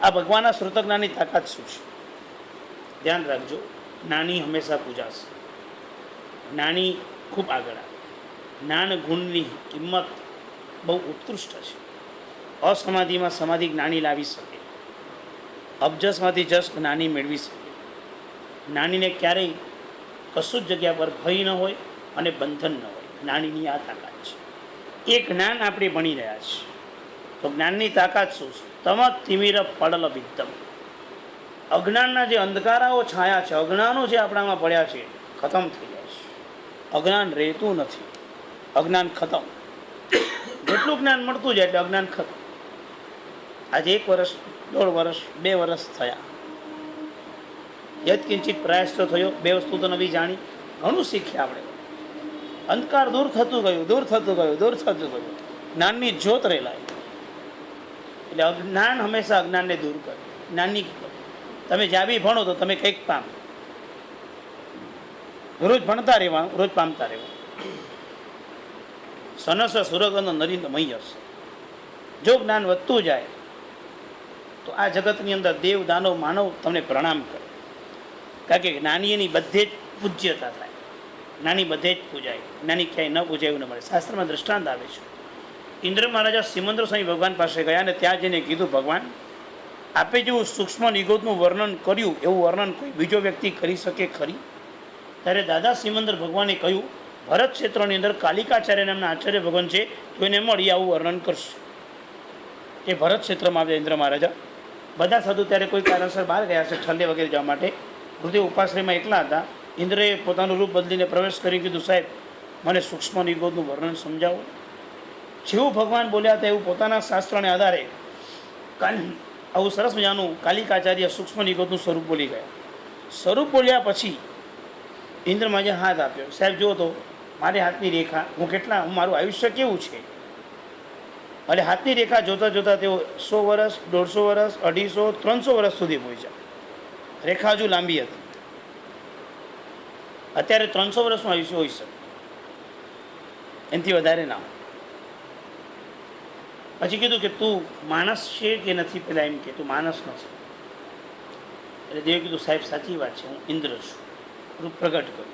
આ ભગવાનના શ્રુતજ્ઞાનની તાકાત શું છે? ધ્યાન રાખજો, જ્ઞાની હંમેશા પૂજાશે. જ્ઞાની ખૂબ આગળ આવે. જ્ઞાન ગુણની કિંમત બહુ ઉત્કૃષ્ટ છે. અસમાધિમાં સમાધિ જ્ઞાની લાવી શકે, અબજસમાંથી જસ જ્ઞાની મેળવી શકે. જ્ઞાનીને ક્યારેય કશું જ જગ્યા પર ભય ન હોય અને બંધન ન હોય. જ્ઞાનીની આ તાકાત છે. એ જ્ઞાન આપણે ભણી રહ્યા છીએ, તો જ્ઞાનની તાકાત શું છે? તમ તિમિર પડલ વિદ્ધમ. અજ્ઞાનના જે અંધકારાઓ છાયા છે, અજ્ઞાનો જે આપણામાં પડ્યા છે, ખતમ થઈ જાય છે. અજ્ઞાન રહેતું નથી, અજ્ઞાન ખતમ. જેટલું જ્ઞાન મળતું જાય એટલે અજ્ઞાન ખતમ. આજે 1 વર્ષ, 1.5 વર્ષ, 2 વર્ષ થયા, યત કિંચિત પ્રયાસ તો થયો, 2 વસ્તુ તો નવી જાણી, ઘણું શીખ્યા આપણે. અંધકાર દૂર થતું ગયું, દૂર થતું ગયું, દૂર થતું ગયું, જ્ઞાનની જ્યોત રેલાય. એટલે અજ્ઞાન હંમેશા અજ્ઞાનને દૂર કરે. જ્ઞાનની તમે જ્યાં બી ભણો તો તમે કંઈક પામો. રોજ ભણતા રહેવાનું, રોજ પામતા રહેવાનું. સનસ સુરગંધ નરિંદ મહ્યસ. જો જ્ઞાન વધતું જાય તો આ જગતની અંદર દેવ, દાનવ, માનવ તમને પ્રણામ કરે. કારણ કે જ્ઞાની એની બધે જ પૂજ્યતા થાય, જ્ઞાની બધે જ પૂજાય, જ્ઞાની ક્યાંય ન પૂજાય એવું ન મળે. શાસ્ત્રમાં દૃષ્ટાંત આવે છે. ઇન્દ્ર મહારાજા સિમંદર સ્વામી ભગવાન પાસે ગયા અને ત્યાં જઈને કીધું, ભગવાન આપે જેવું સૂક્ષ્મ નિગોદનું વર્ણન કર્યું એવું વર્ણન કોઈ બીજો વ્યક્તિ કરી શકે ખરી? ત્યારે દાદા સિમંદર ભગવાને કહ્યું, ભરત ક્ષેત્રની અંદર કાલિકાચાર્ય નામના આચાર્ય ભગવાન છે, તો એને મળી આવું વર્ણન કરશે. એ ભરત ક્ષેત્રમાં આવ્યા ઇન્દ્ર મહારાજા. બધા સાધુ ત્યારે કોઈ કારણસર બહાર ગયા છે, છલ્લે વગેરે જવા માટે. ગુરુદેવ ઉપાશ્રયમાં એકલા હતા. ઇન્દ્રએ પોતાનું રૂપ બદલીને પ્રવેશ કરી કીધું, સાહેબ મને સૂક્ષ્મ નિગોદનું વર્ણન સમજાવો. જેવું ભગવાન બોલ્યા હતા એવું પોતાના શાસ્ત્રને આધારે આવું સરસ મજાનું કાલિકાચાર્ય સૂક્ષ્મ નિગોદનું સ્વરૂપ બોલી ગયા. સ્વરૂપ બોલ્યા પછી ઇન્દ્ર મહારાજે હાથ આપ્યો. સાહેબ જુઓ તો મારી હાથની રેખા, હું મારું આયુષ્ય કેવું છે. એટલે હાથની રેખા જોતાં જોતાં તેઓ 100 વર્ષ, 150 વર્ષ, 250, 300 વર્ષ સુધી પહોંચ્યા. રેખા હજુ લાંબી હતી. અત્યારે 300 વર્ષનું આયુષ્ય હોઈ શકે, એનાથી વધારે ના. પછી કીધું કે તું માણસ છે કે નથી? પેલા એમ કે તું માણસ નથી. એટલે દેવે કીધું, સાહેબ સાચી વાત છે, હું ઇન્દ્ર છું. રૂપ પ્રગટ કર્યું.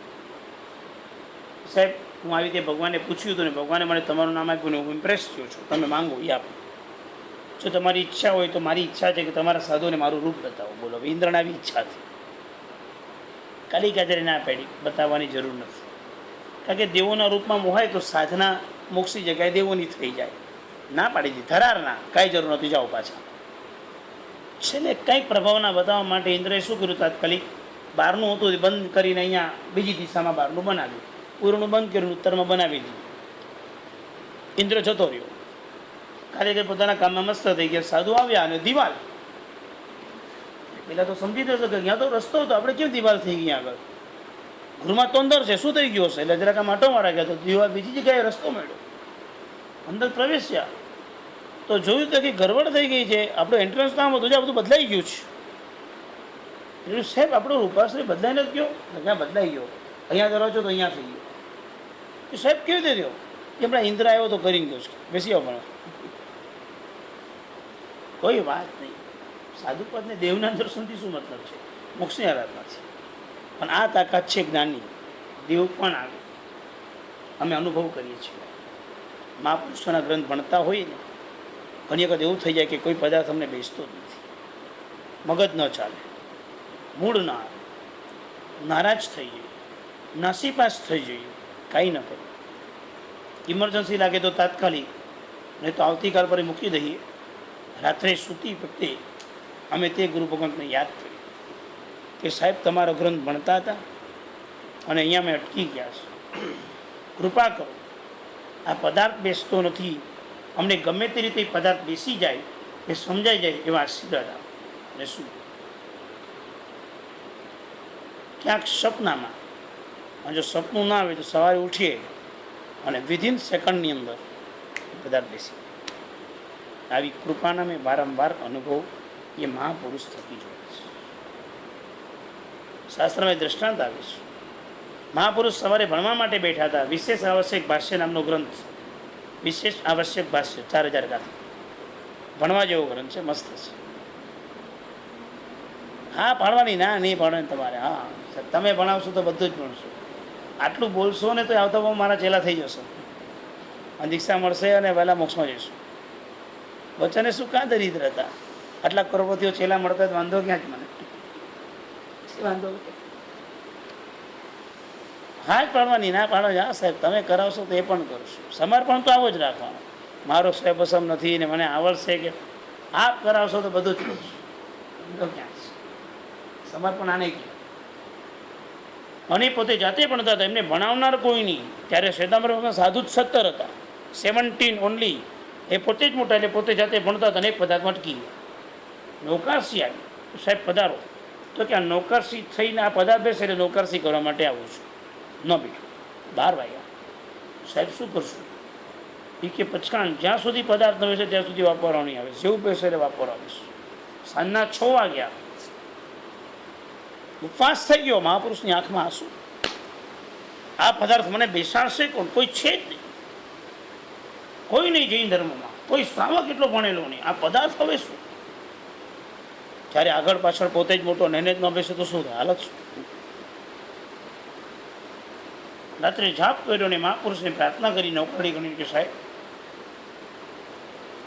સાહેબ હું આવી રીતે ભગવાને પૂછ્યું હતું ને ભગવાને મને તમારું નામ આપ્યું ને હું ઇમ્પ્રેસ થયો છું, તમે માંગો એ આપો. જો તમારી ઈચ્છા હોય તો મારી ઈચ્છા છે કે તમારા સાધુને મારું રૂપ બતાવો. બોલો, ઇન્દ્રને આવી ઈચ્છા હતી. કાલિકાચાર્ય ના પાડી, બતાવવાની જરૂર નથી. કારણ કે દેવોના રૂપમાં મોહાય તો સાધના મોક્ષી જગ્યાએ દેવોની થઈ જાય. ના પાડી દીધી, ધરાર ના, કાંઈ જરૂર નથી, જાઓ પાછા. છેલ્લે કંઈક પ્રભાવના બતાવવા માટે ઇન્દ્રએ શું કર્યું? તાત્કાલિક બહારનું હતું એ બંધ કરીને અહીંયા બીજી દિશામાં બહારનું બનાવ્યું. પૂર્વનું બંધ કર્યું, ઉત્તરમાં બનાવી દીધું. ઇન્દ્ર જતો રહ્યો. કારીગર પોતાના કામમાં મસ્ત થઈ ગયા. સાધુ આવ્યા અને દિવાલ. પેલા તો સમજી જશે કે ત્યાં તો રસ્તો હતો, આપણે કેમ દિવાલ થઈ ગઈ આગળ? ગૃહમાં તો અંદર છે, શું થઈ ગયું હશે? એટલે જરાક આમ આટો મારા ગયા તો દિવાલ બીજી જગ્યાએ રસ્તો મળ્યો. અંદર પ્રવેશ્યા તો જોયું તો કે ગરબડ થઈ ગઈ છે. આપણું એન્ટ્રન્સ નામ હતું, આ બધું બદલાઈ ગયું છે. એટલે સાહેબ આપણો રૂપાશ્રય બદલાઈ નથી ગયો? ક્યાં બદલાઈ ગયો? અહીંયા ધરો છો તો અહીંયા થઈ ગયો. એ સાહેબ કેવી રીતે થયો? એ હમણાં ઇન્દ્ર આવ્યો તો કરીને ગયો છે, બેસી આવો પણ કોઈ વાત નહીં. સાધુપદને દેવના દર્શનથી શું મતલબ છે? મોક્ષની આરાધના છે. પણ આ તાકાત છે જ્ઞાની. દેવ પણ આવે, અમે અનુભવ કરીએ છીએ. મહાપુરુષોના ગ્રંથ ભણતા હોઈએ ને, ઘણી વખત એવું થઈ જાય કે કોઈ પદાર્થ અમને બેસતો જ નથી, મગજ ન ચાલે, મૂળ ના આવે, નારાજ થઈ જઈએ, નાસીપાસ થઈ જઈએ, કાંઈ ન કરીએ. ઇમરજન્સી લાગે તો તાત્કાલિક, નહીં તો આવતીકાલ પર મૂકી દઈએ. રાત્રે સૂતી વખતે અમે તે ગુરુ ભગવંતને યાદ કરીએ કે સાહેબ તમારો ગ્રંથ ભણતા હતા અને અહીંયા અમે અટકી ગયા છે, કૃપા કરો. આ પદાર્થ બેસતો નથી, અમને ગમે તે રીતે પદાર્થ બેસી જાય, એ સમજાઈ જાય એવા આશીર્વાદ આપો. અને શું ક્યાંક સપનામાં, અને જો સપનું ના આવે તો સવારે ઉઠીએ અને વિધિન સેકન્ડની અંદર પદાર્થ બેસી. આવી કૃપાના મેં વારંવાર અનુભવ એ મહાપુરુષ થકી જોયા છે. શાસ્ત્રમાં દ્રષ્ટાંત આવે છે. મહાપુરુષ સવારે ભણવા માટે બેઠા હતા. વિશેષ આવશ્યક ભાષ્ય નામનો ગ્રંથ, વિશેષ આવશ્યક ભાષ્ય 4000 ગાથા, ભણવા જેવો ગ્રંથ છે, મસ્ત છે. હા પાડવાની ના નહીં પાડવાની તમારે. હા તમે ભણાવશો તો બધું જ ભણશો. આટલું બોલશો ને તો આવતા બહુ મારા ચેલા થઈ જશો અને દીક્ષા મળશે અને વહેલા મોક્ષમાં જઈશું. બચ્ચાને શું કાં દરિદ્ર હતા? આટલા કરોડપતિઓ ચેલા મળતા વાંધો ક્યાં જ મને વાંધો. હા જ પાડવાની ના પાડો. હા સાહેબ તમે કરાવશો તો એ પણ કરશો. સમર્પણ તો આવો જ રાખવાનું. મારો સ્વય પસંદ નથી ને મને આવડશે કે આપ કરાવશો તો બધું જ કરશો. વાંધો ક્યાં છે? સમર્પણ આને ક્યાં. અને પોતે જાતે ભણતા હતા, એમને ભણાવનાર કોઈ નહીં. ત્યારે શ્વેતાંબર સાધુ જ 17 હતા, 17 ઓનલી. એ પોતે જ મોટા, એટલે પોતે જાતે ભણતા હતા અને એક પદાર્થમાં અટકી ગયા. નૌકારસી આવી, સાહેબ પધારો. તો કે આ નૌકારસી થઈને આ પદાર્થ બેસે એટલે નૌકારસી કરવા માટે આવું છું. ન બેઠું, 12 વાગ્યા. સાહેબ શું કરશું? એ કે પચકાણ જ્યાં સુધી પદાર્થ ન બેસે ત્યાં સુધી વાપરવા નહીં આવે, જેવું બેસે એટલે વાપરવા આવીશું. સાંજના 6 વાગ્યા ઉપવાસ થઈ ગયો. મહાપુરુષની આંખમાં આંસુ. આ પદાર્થ મને બેસાડશે કોણ? કોઈ છે જ નહીં, કોઈ નહીં. જૈન ધર્મમાં કોઈ શ્રાવક એટલો ભણેલો નહીં. આ પદાર્થ હવે શું? જ્યારે આગળ પાછળ પોતે જ મોટો નહેને જ ન બેસે તો શું થાય? હાલત શું? રાત્રે જાપ કર્યો ને મહાપુરુષને પ્રાર્થના કરી, નોકરી ગણી કે સાહેબ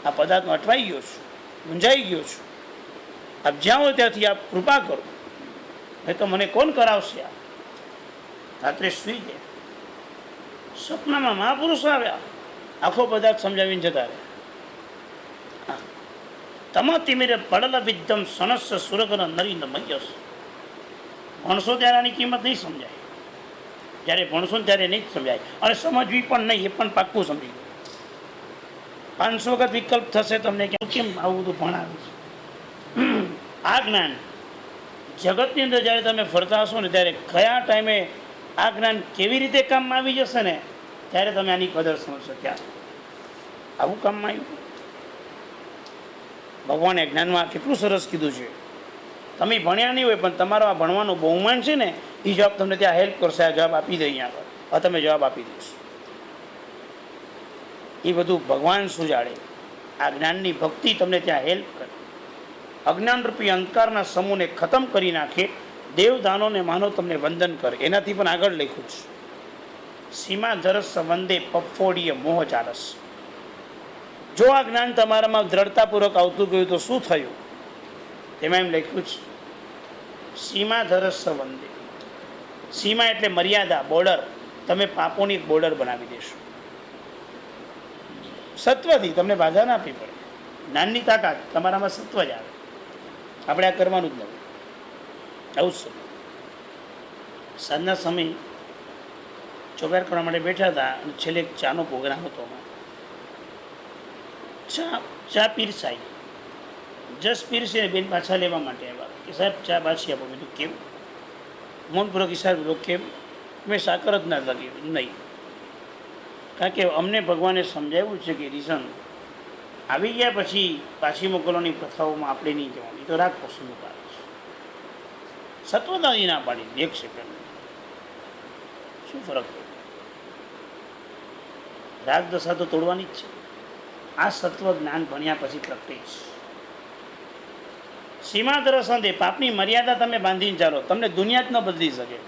આ પદાર્થમાં અટવાઈ ગયો છું, મૂંઝાઈ ગયો છું. આપ જ્યાં હોય ત્યાંથી આપ કૃપા કરો, નહીં તો મને કોણ કરાવશે? આ રાત્રે સુઈ ગયા. સપનામાં મહાપુરુષ આવ્યા, આખો પદાર્થ સમજાવીને જતા રહ્યા. તમતિમિરે પડલ વિદ્યમ સનસ સુરગન નરીન મયસ. ભણશો ત્યારે આની કિંમત નહીં સમજાય, જ્યારે ભણશો ને ત્યારે નહીં જ સમજાય. અને સમજવી પણ નહીં, એ પણ પાક્કું સમજી ગયું. 500 વખત વિકલ્પ થશે તમને કેમ આવું બધું ભણાવે છે. આ જ્ઞાન જગતની અંદર જ્યારે તમે ફરતા હશો ને, ત્યારે કયા ટાઈમે આ જ્ઞાન કેવી રીતે કામમાં આવી જશે ને, ત્યારે તમે આની કદર સમજશો. ક્યાં આવું કામમાં આવ્યું? ભગવાને જ્ઞાનમાં કેટલું સરસ કીધું છે. તમે ભણ્યા નહીં હોય પણ તમારો આ ભણવાનો બહુમાન છે ને, એ જવાબ તમને ત્યાં હેલ્પ કરશે. આ જવાબ આપી દે અહીંયા આગળ, હવે તમે જવાબ આપી દઈશ. એ બધું ભગવાન સુજાડે. આ જ્ઞાનની ભક્તિ તમને ત્યાં હેલ્પ કરે. અજ્ઞાનરૂપી અંધકારના સમૂહને ખતમ કરી નાખે. દેવદાનોને માનો તમને વંદન કરે. એનાથી પણ આગળ લખ્યું છે. સીમા ધરસ વંદે પફોડીય મોહ ચારસ. જો આ જ્ઞાન તમારામાં દ્રઢતાપૂર્વક આવતું ગયું તો શું થયું? તેમાં એમ લખ્યું છે, સીમા ધરસ વંદે. સીમા એટલે મર્યાદા, બોર્ડર. તમે પાપોની એક બોર્ડર બનાવી દેશો. સત્વથી તમને બાધા ના આપવી પડે. જ્ઞાનની તાકાત તમારામાં સત્વ જ આવે. આપણે આ કરવાનું જ નથી. આવું જ સાંજના સમય ચોગાર કરવા માટે બેઠા હતા અને છેલ્લે એક ચાનો પ્રોગ્રામ હતો. ચા પીરસાઈ, જસ પીરસીને બેન પાછા લેવા માટે આવ્યા કે સાહેબ ચા પાછી આપો. મેં કેમ? મૌનપૂર્વક ઈશારો કેમ? મેં સાકર જ ના લાગી નહીં. કારણ કે અમને ભગવાને સમજાવ્યું છે કે રીઝન આવી ગયા પછી પાછી મોકલવાની પ્રથાઓમાં આપણે નહીં જવાની. તો રાગ પસંદ પાડે છે. સત્વતાની ના પાડી 1 સેકન્ડ. શું ફરક પડે? રાગ દશા તો તોડવાની જ છે. આ સત્વ જ્ઞાન ભણ્યા પછી પ્રગટે છે. સીમાધર સંધે પાપની મર્યાદા તમે બાંધીને ચાલો, તમને દુનિયા જ ન બદલી શકે.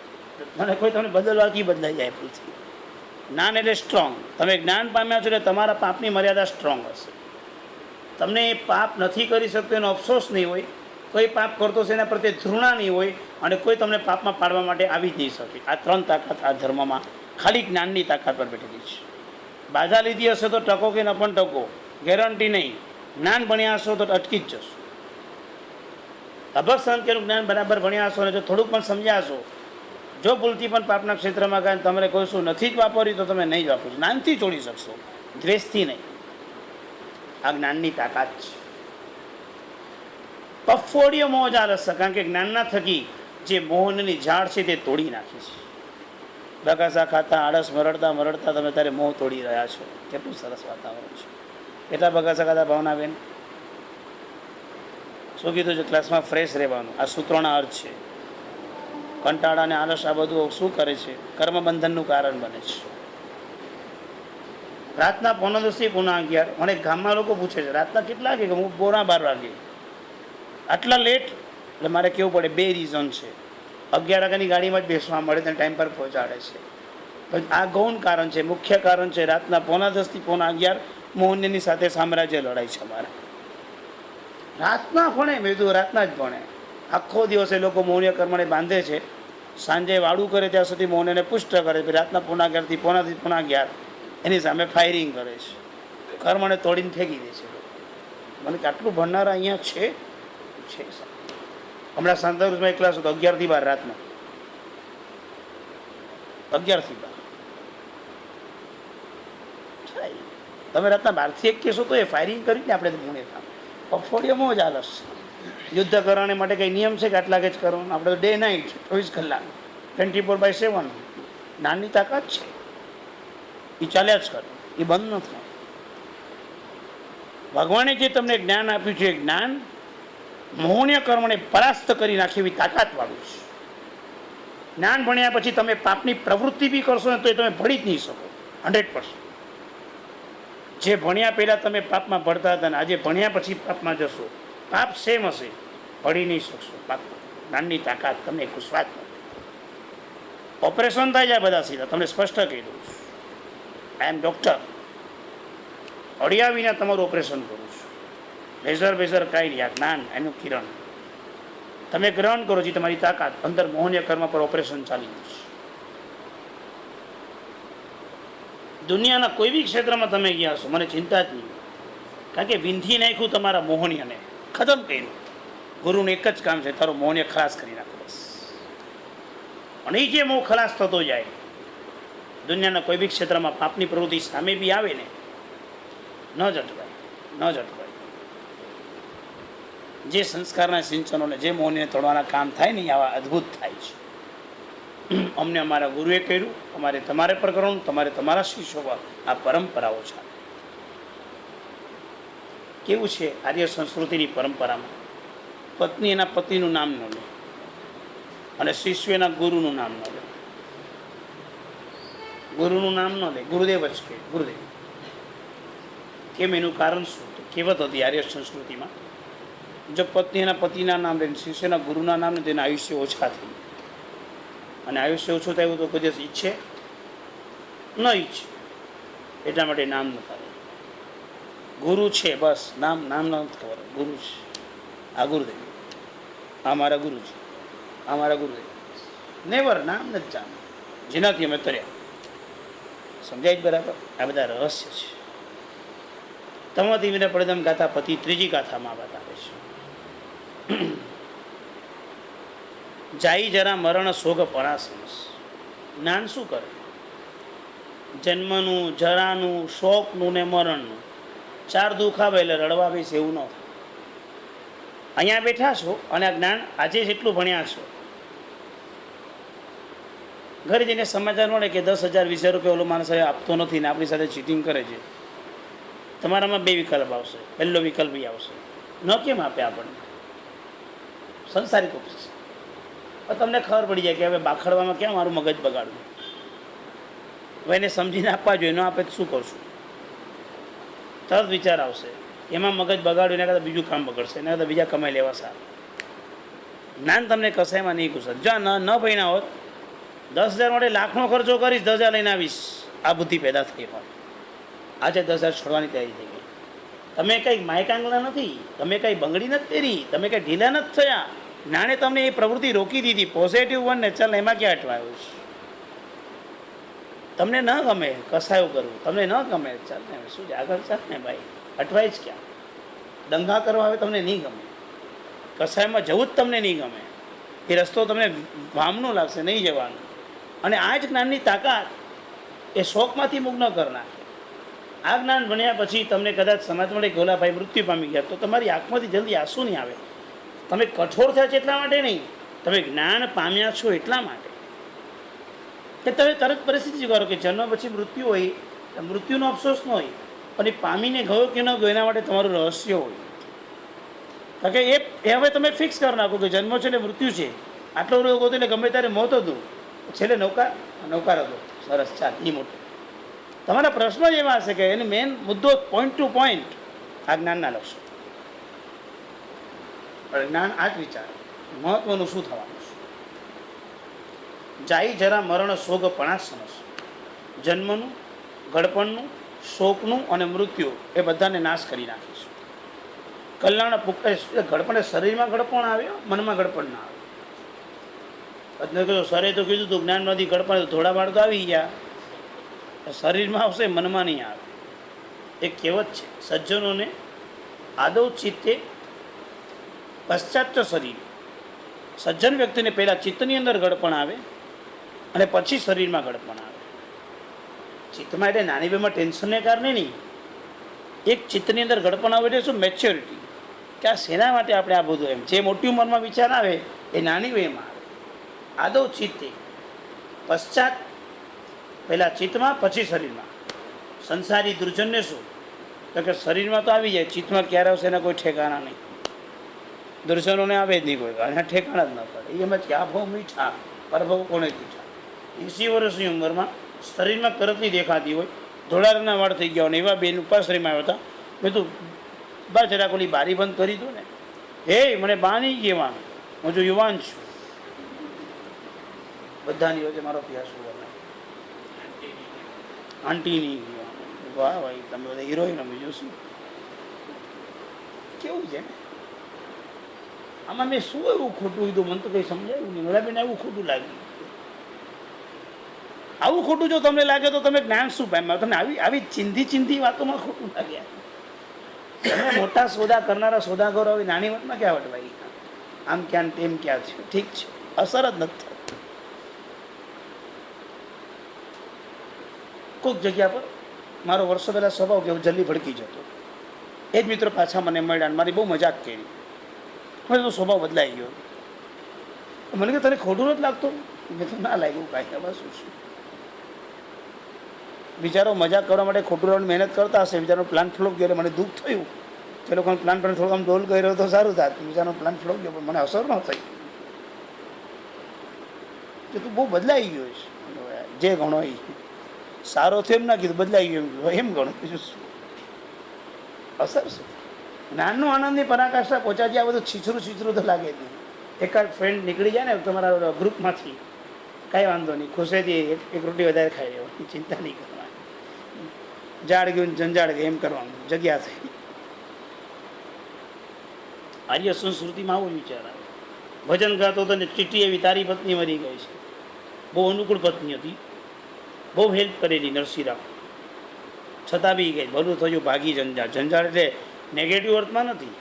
મને કોઈ તમને બદલવાથી બદલાઈ જાય પૃથ્વી. જ્ઞાન એટલે સ્ટ્રોંગ. તમે જ્ઞાન પામ્યા છો એટલે તમારા પાપની મર્યાદા સ્ટ્રોંગ હશે. તમને એ પાપ નથી કરી શકતો એનો અફસોસ નહીં હોય, કોઈ પાપ કરતો છે એના પ્રત્યે ધૃણા નહીં હોય, અને કોઈ તમને પાપમાં પાડવા માટે આવી જ નહીં શકે. આ ત્રણ તાકાત આ ધર્મમાં ખાલી જ્ઞાનની તાકાત પર બેઠેલી છે. બાધા લીધી હશે તો ટકો કે ન પણ ટકો, ગેરંટી નહીં. જ્ઞાન ભણ્યા હશો તો અટકી જ જશો. અભગ સંખ્યાનું જ્ઞાન બરાબર ભણ્યા હશો અને જો થોડુંક પણ સમજ્યા હશો, જો ભૂલથી પણ પાપના ક્ષેત્રમાં કાંઈ તમારે કોઈ શું નથી જ વાપર્યું તો તમે નહીં જ વાપરશો. જ્ઞાનથી છોડી શકશો, દ્વેષથી નહીં. આ જ્ઞાનની તાકાત છે. પફોડીઓ મોહ જાળસ, કારણ કે જ્ઞાનના થકી જે મોહનની ઝાડ છે તે તોડી નાખી છે. બગાસા ખાતા આળસ મરડતા મરડતા તમે ત્યારે મોહ તોડી રહ્યા છો. કેટલું સરસ વાતાવરણ છે. કેટલા બગાસા ખાતા ભાવનાબેન? શું કીધું છે? ક્લાસમાં ફ્રેશ રહેવાનું. આ સૂત્રોના અર્થ છે. કંટાળા અને આળસ આ બધું શું કરે છે? કર્મબંધનનું કારણ બને છે. રાતના 11:30 પુનઃ 11. મને ગામમાં લોકો પૂછે છે રાતના કેટલા વાગે? હું પોણા 12 વાગે. આટલા લેટ? એટલે મારે કેવું પડે, બે રીઝન છે. 11 વાગ્યાની ગાડીમાં જ બેસવા મળે તેને ટાઈમ પર પહોંચાડે છે. આ ગૌણ કારણ છે. મુખ્ય કારણ છે રાતના 10:45 થી પોણા 11 મોહનની સાથે સામ્રાજ્ય લડાઈ છે અમારે. રાતના ભણે, મેં કીધું રાતના જ ભણે. આખો દિવસ એ લોકો મૌન્ય કર્મને બાંધે છે. સાંજે વાળું કરે ત્યાં સુધી મૌનને પુષ્ટ કરે. પછી રાતના પોણા 11 થી પોણા 11 એની સામે ફાયરિંગ કરે છે. કર્મને તોડીને ફેંકી દે છે. મને કે આટલું ભણનારા અહીંયા છે. હમણાં સાંતાક્રુઝમાં એક ક્લાસ હતો 11 થી 12 રાતના. 11 થી 12 તમે રાતના 12 થી 1 કહેશો તો એ ફાયરિંગ કરીને આપણે ભૂણે કામ. પફોડિયામાં જ આલસ. યુદ્ધ કરવાને માટે કંઈ નિયમ છે કે આટલા જ કરવાનું? આપણે તો ડે નાઇટ 24 કલાક 24/7 જ્ઞાનની તાકાત છે. એ ચાલ્યા જ કરે, એ બંધ ન થાય. ભગવાને જે તમને જ્ઞાન આપ્યું છે એ જ્ઞાન મોહનીય કર્મને પરાસ્ત કરી નાખી એવી તાકાતવાળું છે. જ્ઞાન ભણ્યા પછી તમે પાપની પ્રવૃત્તિ બી કરશો ને તો એ તમે ભળી જ નહીં શકો 100%. જે ભણ્યા પહેલાં તમે પાપમાં ભળતા હતા ને આજે ભણ્યા પછી પાપમાં જશો, પાપ સેમ હશે, ભળી નહીં શકશો. પાપ જ્ઞાનની તાકાત તમને વિશ્વાસ નથી. ઓપરેશન થાય જાય બધા સીધા, તમને સ્પષ્ટ કહી દઉં છું. આઈ એમ ડૉક્ટર. અડિયા વિના તમારું ઓપરેશન કરું છું. લેઝર કાંઈ નહીં. આ જ્ઞાન એનું કિરણ તમે ગ્રહણ કરો છો, તમારી તાકાત અંદર મોહનીય કર્મ પર ઓપરેશન ચાલી જશે. દુનિયાના કોઈ બી ક્ષેત્રમાં તમે ગયા છો, મને ચિંતા જ નહીં. કારણ કે વિંધી નાખ્યું તમારા મોહનીયને, ખતમ કર્યું. ગુરુનું એક જ કામ છે, તારું મોહનીય ખલાસ કરી નાખો બસ. અને એ જે મોહ ખલાસ થતો જાય, દુનિયાના કોઈ બી ક્ષેત્રમાં પાપની પ્રવૃત્તિ સામે બી આવે ને, ન ઝટકાય. જે સંસ્કારના સિંચનોને જે મોહને તોડવાના કામ થાય ને આવા અદ્ભુત થાય છે. અમને અમારા ગુરુએ કર્યું, અમારે તમારે પર કરવાનું, તમારે તમારા શિષ્યો પર આ પરંપરાઓ છે. કેવું છે આર્ય સંસ્કૃતિની પરંપરામાં? પત્ની એના પતિનું નામ ન લે અને શિષ્ય એના ગુરુનું નામ ન લે. ગુરુનું નામ ન લે, ગુરુદેવ જ કહે ગુરુદેવ. કેમ? એનું કારણ શું? તો કહેવત હતી આર્ય સંસ્કૃતિમાં, જો પત્ની એના પતિના નામ લે, શિષ્યના ગુરુના નામ લે, તેના આયુષ્ય ઓછા થઈ. અને આયુષ્ય ઓછું થયું તો કોઈ દિવસ ઈચ્છે ન ઈચ્છે, એટલા માટે નામ ન કરે. ગુરુ છે બસ, નામ નથી ખબર. ગુરુ છે, આ ગુરુદેવ, આ મારા ગુરુજી, આ મારા ગુરુદેવ. નેવર નામ નથી જાણ, જેનાથી અમે તર્યા. સમજાય જ બરાબર? આ બધા રહસ્ય છે. તમાથી વિને પડદમ ગાથા પતિ ત્રીજી ગાથામાં બતાવે છે. જાય જરા મરણ શોક પરાસંસ. જ્ઞાન શું કરે? જન્મનું, જરાનું, શોકનું ને મરણનું 4 દુઃખ આવે એટલે રડવા બેસે એવું ન થાય. અહીંયા બેઠા છો અને આ જ્ઞાન આજે જેટલું ભણ્યા છો, ઘરે જઈને સમાચાર મળે કે 10,000 20,000 રૂપિયા ઓલો માણસ આપતો નથી ને આપણી સાથે ચીટિંગ કરે છે, તમારામાં 2 વિકલ્પ આવશે. પહેલો વિકલ્પ એ આવશે, ન કેમ આપે આપણને, સંસારિક ઓપ્શન. તમને ખબર પડી જાય કે હવે બાખડવામાં ક્યાં મારું મગજ બગાડવું. હવે એને સમજીને આપવા જોઈએ, ન આપે તો શું કરશું? તરત વિચાર આવશે, એમાં મગજ બગાડ્યું એના કરતાં બીજું કામ બગડશે, એના કરતાં બીજા કમાઈ લેવા સારું. જ્ઞાન તમને કસાયમાં નહીં ઘૂસે. જો ન ભણ્યા હોત, 10,000 માટે લાખનો ખર્ચો કરીશ, 10,000 લઈને આવીશ, આ બુદ્ધિ પેદા થઈ હોય. આજે 10,000 છોડવાની તૈયારી થઈ ગઈ. તમે કંઈ માયકાંગલા નથી, તમે કંઈ બંગડી નથી પહેરી, તમે કંઈ ઢીલા નથી થયા. જ્ઞાને તમને એ પ્રવૃત્તિ રોકી દીધી. પોઝિટિવ વન ને ચાલ, એમાં ક્યાં અટવાયું છે? તમને ન ગમે કસાયો કરવું, તમને ન ગમે ચાલ ને શું છે, આગળ ચાલ ને ભાઈ, અટવાય જ ક્યાં? દંગા કરવા આવે તમને નહીં ગમે, કસાયમાં જવું જ તમને નહીં ગમે, એ રસ્તો તમને વામનો લાગશે, નહીં જવાનું. અને આ જ જ્ઞાનની તાકાત એ શોકમાંથી મુક્ત ન કરનાર. આ જ્ઞાન ભણ્યા પછી તમને કદાચ સમાજ મળે ગોલાભાઈ મૃત્યુ પામી ગયા, તો તમારી આંખમાંથી જલ્દી આંસુ નહીં આવે. તમે કઠોર થયા છો એટલા માટે નહીં, તમે જ્ઞાન પામ્યા છો એટલા માટે કે તમે તરત પરિસ્થિતિ સ્વીકારો કે જન્મ પછી મૃત્યુ હોય, મૃત્યુનો અફસોસ ન હોય, અને પામીને ગયો કે ન ગયો એના માટે તમારું રહસ્ય હોય. કારણ કે એ હવે તમે ફિક્સ કરી નાખો કે જન્મ છે એટલે મૃત્યુ છે, આટલો રોગ હતો એટલે ગમે ત્યારે મોત હતું, છેલ્લે નૌકાર હતો, સરસ, ચાલ એ મોટું. તમારા પ્રશ્નો જ એવા હશે કે એને મેઇન મુદ્દો પોઈન્ટ ટુ પોઈન્ટ આ જ્ઞાનના લક્ષો. પણ જ્ઞાન આ જ વિચાર મહત્વનું શું થવાનું છે. જાય જરા મરણ શોક પણાસનસ. જન્મનું, ગળપણનું, શોકનું અને મૃત્યુ એ બધાને નાશ કરી નાખીશું. કલ્યાણ ગળપણ, શરીરમાં ગળપણ આવ્યો, મનમાં ગળપણ ના આવ્યો. સરે તો કીધું તું જ્ઞાનમાંથી ગળપણ, થોડા વાળ તો આવી ગયા, શરીરમાં આવશે, મનમાં નહીં આવે. એક કહેવત છે, સજ્જનોને આદૌ ચિત્તે પશ્ચાત શરીર. સજ્જન વ્યક્તિને પહેલાં ચિત્તની અંદર ગળપણ આવે અને પછી શરીરમાં ગળપણ આવે. ચિત્તમાં એટલે નાની બેમાં ટેન્શનને કારણે નહીં, એક ચિત્તની અંદર ગળપણ આવે એટલે શું? મેચ્યોરિટી, કે આ શેના માટે આપણે આ બધું, એમ જે મોટી ઉંમરમાં વિચાર આવે એ નાની વયમાં આવે. આદૌ ચિત્તે પશ્ચાત, પહેલાં ચિત્તમાં પછી શરીરમાં. સંસારી દુર્જનને શું? તો કે શરીરમાં તો આવી જાય, ચિત્તમાં ક્યારે આવશે એના કોઈ ઠેકાણા નહીં. દુર્જનોને આવે જ નહીં કોઈ, એના ઠેકાણા જ ન પડે. એમ જ કે આ ભાવ મીઠા, પરભવ કોને કીઠા. 80 વર્ષની ઉંમરમાં શરીરમાં કરતની દેખાતી હોય, ધોળા રંગના વાળ થઈ ગયા હોય, એવા બેન ઉપાશ્રયમાં આવ્યા હતા. મેં તું બા જરાક ઓલી બારી બંધ કરી દઉં ને, હે મને બા નહીં કહેવાનું, હું જો યુવાન છું. બધાની વચ્ચે મારો અભ્યાસ હોવાનો, આંટી નહીં કહેવાનું. વાહ ભાઈ, તમે બધા હિરોઈન, બીજું શું? કેવું છે આમાં? મેં શું એવું ખોટું કીધું મને તો કંઈ સમજાયું નહીં. મને બેન એવું ખોટું લાગ્યું. આવું ખોટું જો તમને લાગે તો તમે જ્ઞાન શું પામ્યા? તમને આવી ચિંધી વાતોમાં ખોટું લાગ્યા. તમે મોટા સોદા કરનારા સોદાગરો આવી નાની વાતમાં ક્યાં વટવાઈ? આમ ક્યાં તેમ ક્યાં છે? ઠીક છે, અસર જ નથી થતી. કોઈક જગ્યા પર મારો વર્ષો પહેલાં સ્વભાવ કે હું જલ્દી ભડકી જતો, એ જ મિત્રો પાછા મને મળ્યા અને મારી બહુ મજાક કરી. હવે તો સ્વભાવ બદલાઈ ગયો. મને કે તને ખોટું નથી લાગતું? મેં તો ના લાગ્યું કાંઈ. હવે શું છે, બિચારો મજાક કરવા માટે ખોટું રહેવાની મહેનત કરતા હશે. બિચારો પ્લાન ફ્લોપ ગયો એટલે મને દુઃખ થયું. તે લોકોને પ્લાન પણ થોડુંક આમ ડોલ કર્યો તો સારું થાત. બિચારો પ્લાન ફ્લોપ ગયો પણ મને અસર ન થઈ કે તું બહુ બદલાઈ ગયો છે. જે ઘણો એ સારો થયો એમ ના કીધું, બદલાઈ ગયો એમ ઘણું, બીજું શું અસર શું? જ્ઞાનનો આનંદની પરાકાષ્ઠા પહોંચાડી આ બધું છીછરું તો લાગે જ નહીં. એકાદ ફ્રેન્ડ નીકળી જાય ને તમારા ગ્રુપમાંથી, કાંઈ વાંધો નહીં, ખુશીથી એક રોટી વધારે ખાઈ લેવાની, ચિંતા નહીં કરવાની. ઝાડ ગયું જંજાળ ગયું એમ કરવાનું, જગ્યા થઈ. આર્ય સંસ્કૃતિમાં આવો વિચાર આવે. ભજન ગાતો હતો ને ચીઠી એવી, તારી પત્ની મરી ગઈ છે. બહુ અનુકૂળ પત્ની હતી, બહુ હેલ્પ કરેલી નરસિંહરામ, છતાં બી ગઈ. ભલું થયું, ભાગી જંજાળ. જંજાળ એટલે નેગેટિવ અર્થમાં નથી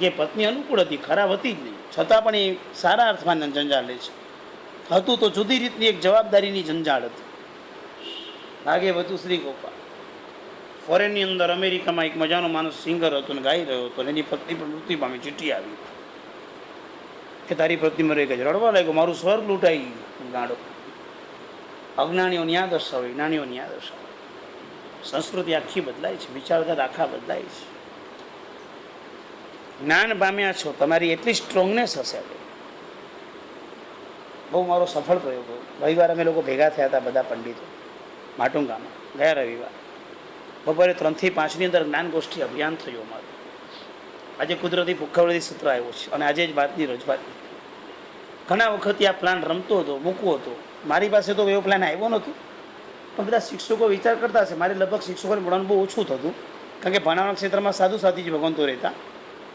કે પત્ની અનુકૂળ હતી, ખરાબ હતી જ નહીં, છતાં પણ એ સારા અર્થમાં જંજાળ લે છે. હતું તો જુદી રીતની એક જવાબદારીની જંજાળ હતી. ભાગે બધું શ્રી ગોપાલ. ફોરેનની અંદર અમેરિકામાં એક મજાનો માણસ સિંગર હતો ને ગાઈ રહ્યો હતો, એની પત્ની પણ મૃત્યુ પામી. ચીઠી આવી કે તારી પત્ની મરી ગઈ. રડવા લાગ્યો, મારું સ્વર્ગ લૂંટાઈ ગયું. ગાંડો. અજ્ઞાનીઓ ન્યા દર્શાવે, જ્ઞાનીઓ ન્યા દર્શાવે. સંસ્કૃતિ આખી બદલાય છે, વિચારધારા આખા બદલાય છે. જ્ઞાન પામ્યા છો, તમારી એટલી સ્ટ્રોંગનેસ હશે. બહુ મારો સફળ પ્રયોગ. રવિવાર અમે લોકો ભેગા થયા હતા બધા પંડિતો. માટુંગામાં ગયા રવિવાર બપોરે 3 થી 5ની અંદર જ્ઞાનગોષ્ઠી અભિયાન થયું અમારું. આજે કુદરતી ભૂખવડી સત્ર આવ્યો છે અને આજે જ વાતની રજૂઆત. ઘણા વખત આ પ્લાન રમતો હતો, મૂકવો હતો. મારી પાસે તો એવો પ્લાન આવ્યો નહોતો, પણ બધા શિક્ષકો વિચાર કરતા હશે. મારે લગભગ શિક્ષકોને ભણવાનું બહુ ઓછું થતું, કારણ કે ભણાવવાના ક્ષેત્રમાં સાધુ સાથી જ ભગવંતો રહેતા.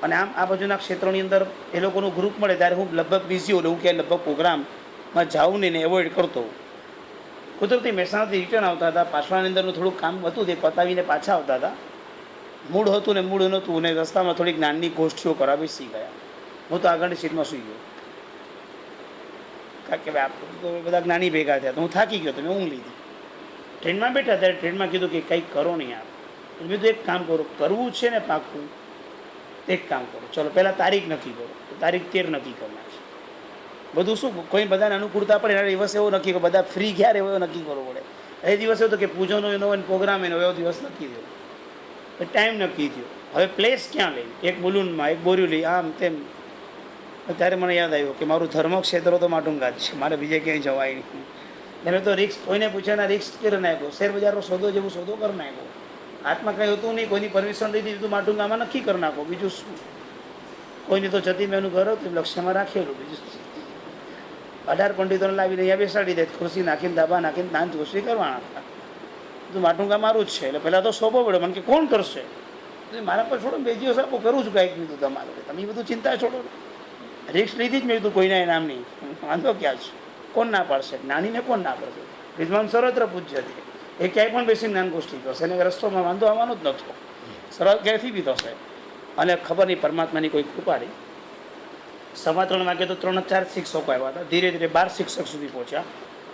અને આમ આ બાજુના ક્ષેત્રોની અંદર એ લોકોનું ગ્રુપ મળે ત્યારે હું લગભગ બિઝી હોઉં, કે લગભગ પ્રોગ્રામમાં જાઉં નહીં ને એવોઇડ કરતો હોઉં. કુદરતી મહેસાણાથી રિટર્ન આવતા હતા, પાછળની અંદરનું થોડુંક કામ હતું તે પતાવીને પાછા આવતા હતા. મૂડ હતું ને મૂડ નહોતું, ને રસ્તામાં થોડીક જ્ઞાનની ગોષ્ઠીઓ કરાવી સી ગયા. હું તો આગળની સીટમાં સૂઈ ગયો, કારણ કે બધા જ્ઞાની ભેગા થયા તો હું થાકી ગયો, તો મેં ઊંઘ લીધી. ટ્રેનમાં બેઠા ત્યારે ટ્રેનમાં કીધું કે કંઈક કરો નહીં યાર. મેં તો એક કામ કરો, કરવું છે ને પાકું, એક કામ કરો, ચલો પહેલાં તારીખ નક્કી કરો. તારીખ 13 નક્કી કરી નાખી. બધું શું, કોઈ બધાને અનુકૂળતા પડે એના દિવસ એવો નક્કી કરો, બધા ફ્રી ક્યારે એવો નક્કી કરવો પડે. એ દિવસ એવો તો કે પૂજનનો એનો પ્રોગ્રામ એનો એવો દિવસ નક્કી થયો, ટાઈમ નક્કી થયો. હવે પ્લેસ ક્યાં લઈ, એક બુલુનમાં, એક બોરીવલી, આમ તેમ. ત્યારે મને યાદ આવ્યું કે મારું ધર્મક્ષેત્ર તો માટુંગા જ છે, મારે બીજે ક્યાંય જવાય નહીં. મેં તો રિક્સ કોઈને પૂછ્યાના રિક્સ કરી નાખ્યો. શેર બજારનો સોદો જેવું સોદો કરી નાખ્યો. હાથમાં કંઈ હતું નહીં, કોઈની પરમિશન લઈ દીધું, માટુંગામાં નક્કી કરી નાખો. બીજું શું, કોઈની તો જતી મેનું ઘર હતું, લક્ષ્યમાં રાખેલું. બીજું 18 પંડિતોને લાવીને અહીંયા બેસાડી દે, ખુરશી નાખીને, દાબા નાખીને દાન ખુરશી કરવાના હતા. બધું માટુંગા મારું જ છે. એટલે પહેલાં તો સોંપો પડ્યો મને, કે કોણ કરશે. મારા પર છોડો, 2 દિવસ આપો, કરું છું કાંઈક. બીજું તમારે તમે બધું ચિંતા છોડો, રિક્સ લીધી જ. મેં કીધું કોઈના નામ નહીં, વાંધો ક્યાં છે, કોણ ના પાડશે, જ્ઞાનીને કોણ ના પાડશે. વિદ્વાન સર્વત્ર પૂજ્ય છે, એ ક્યાંય પણ બેસી જ્ઞાન ગોષ્ઠી કરશે, એને રસ્તોમાં વાંધો આવવાનો જ નહોતો. સરળ ક્યાંયથી બી થશે. અને ખબર નહીં પરમાત્માની કોઈ કૃપા રહી. 3:15 વાગે તો 3-4 શિક્ષકો આવ્યા હતા. ધીરે ધીરે 12 શિક્ષક સુધી પહોંચ્યા.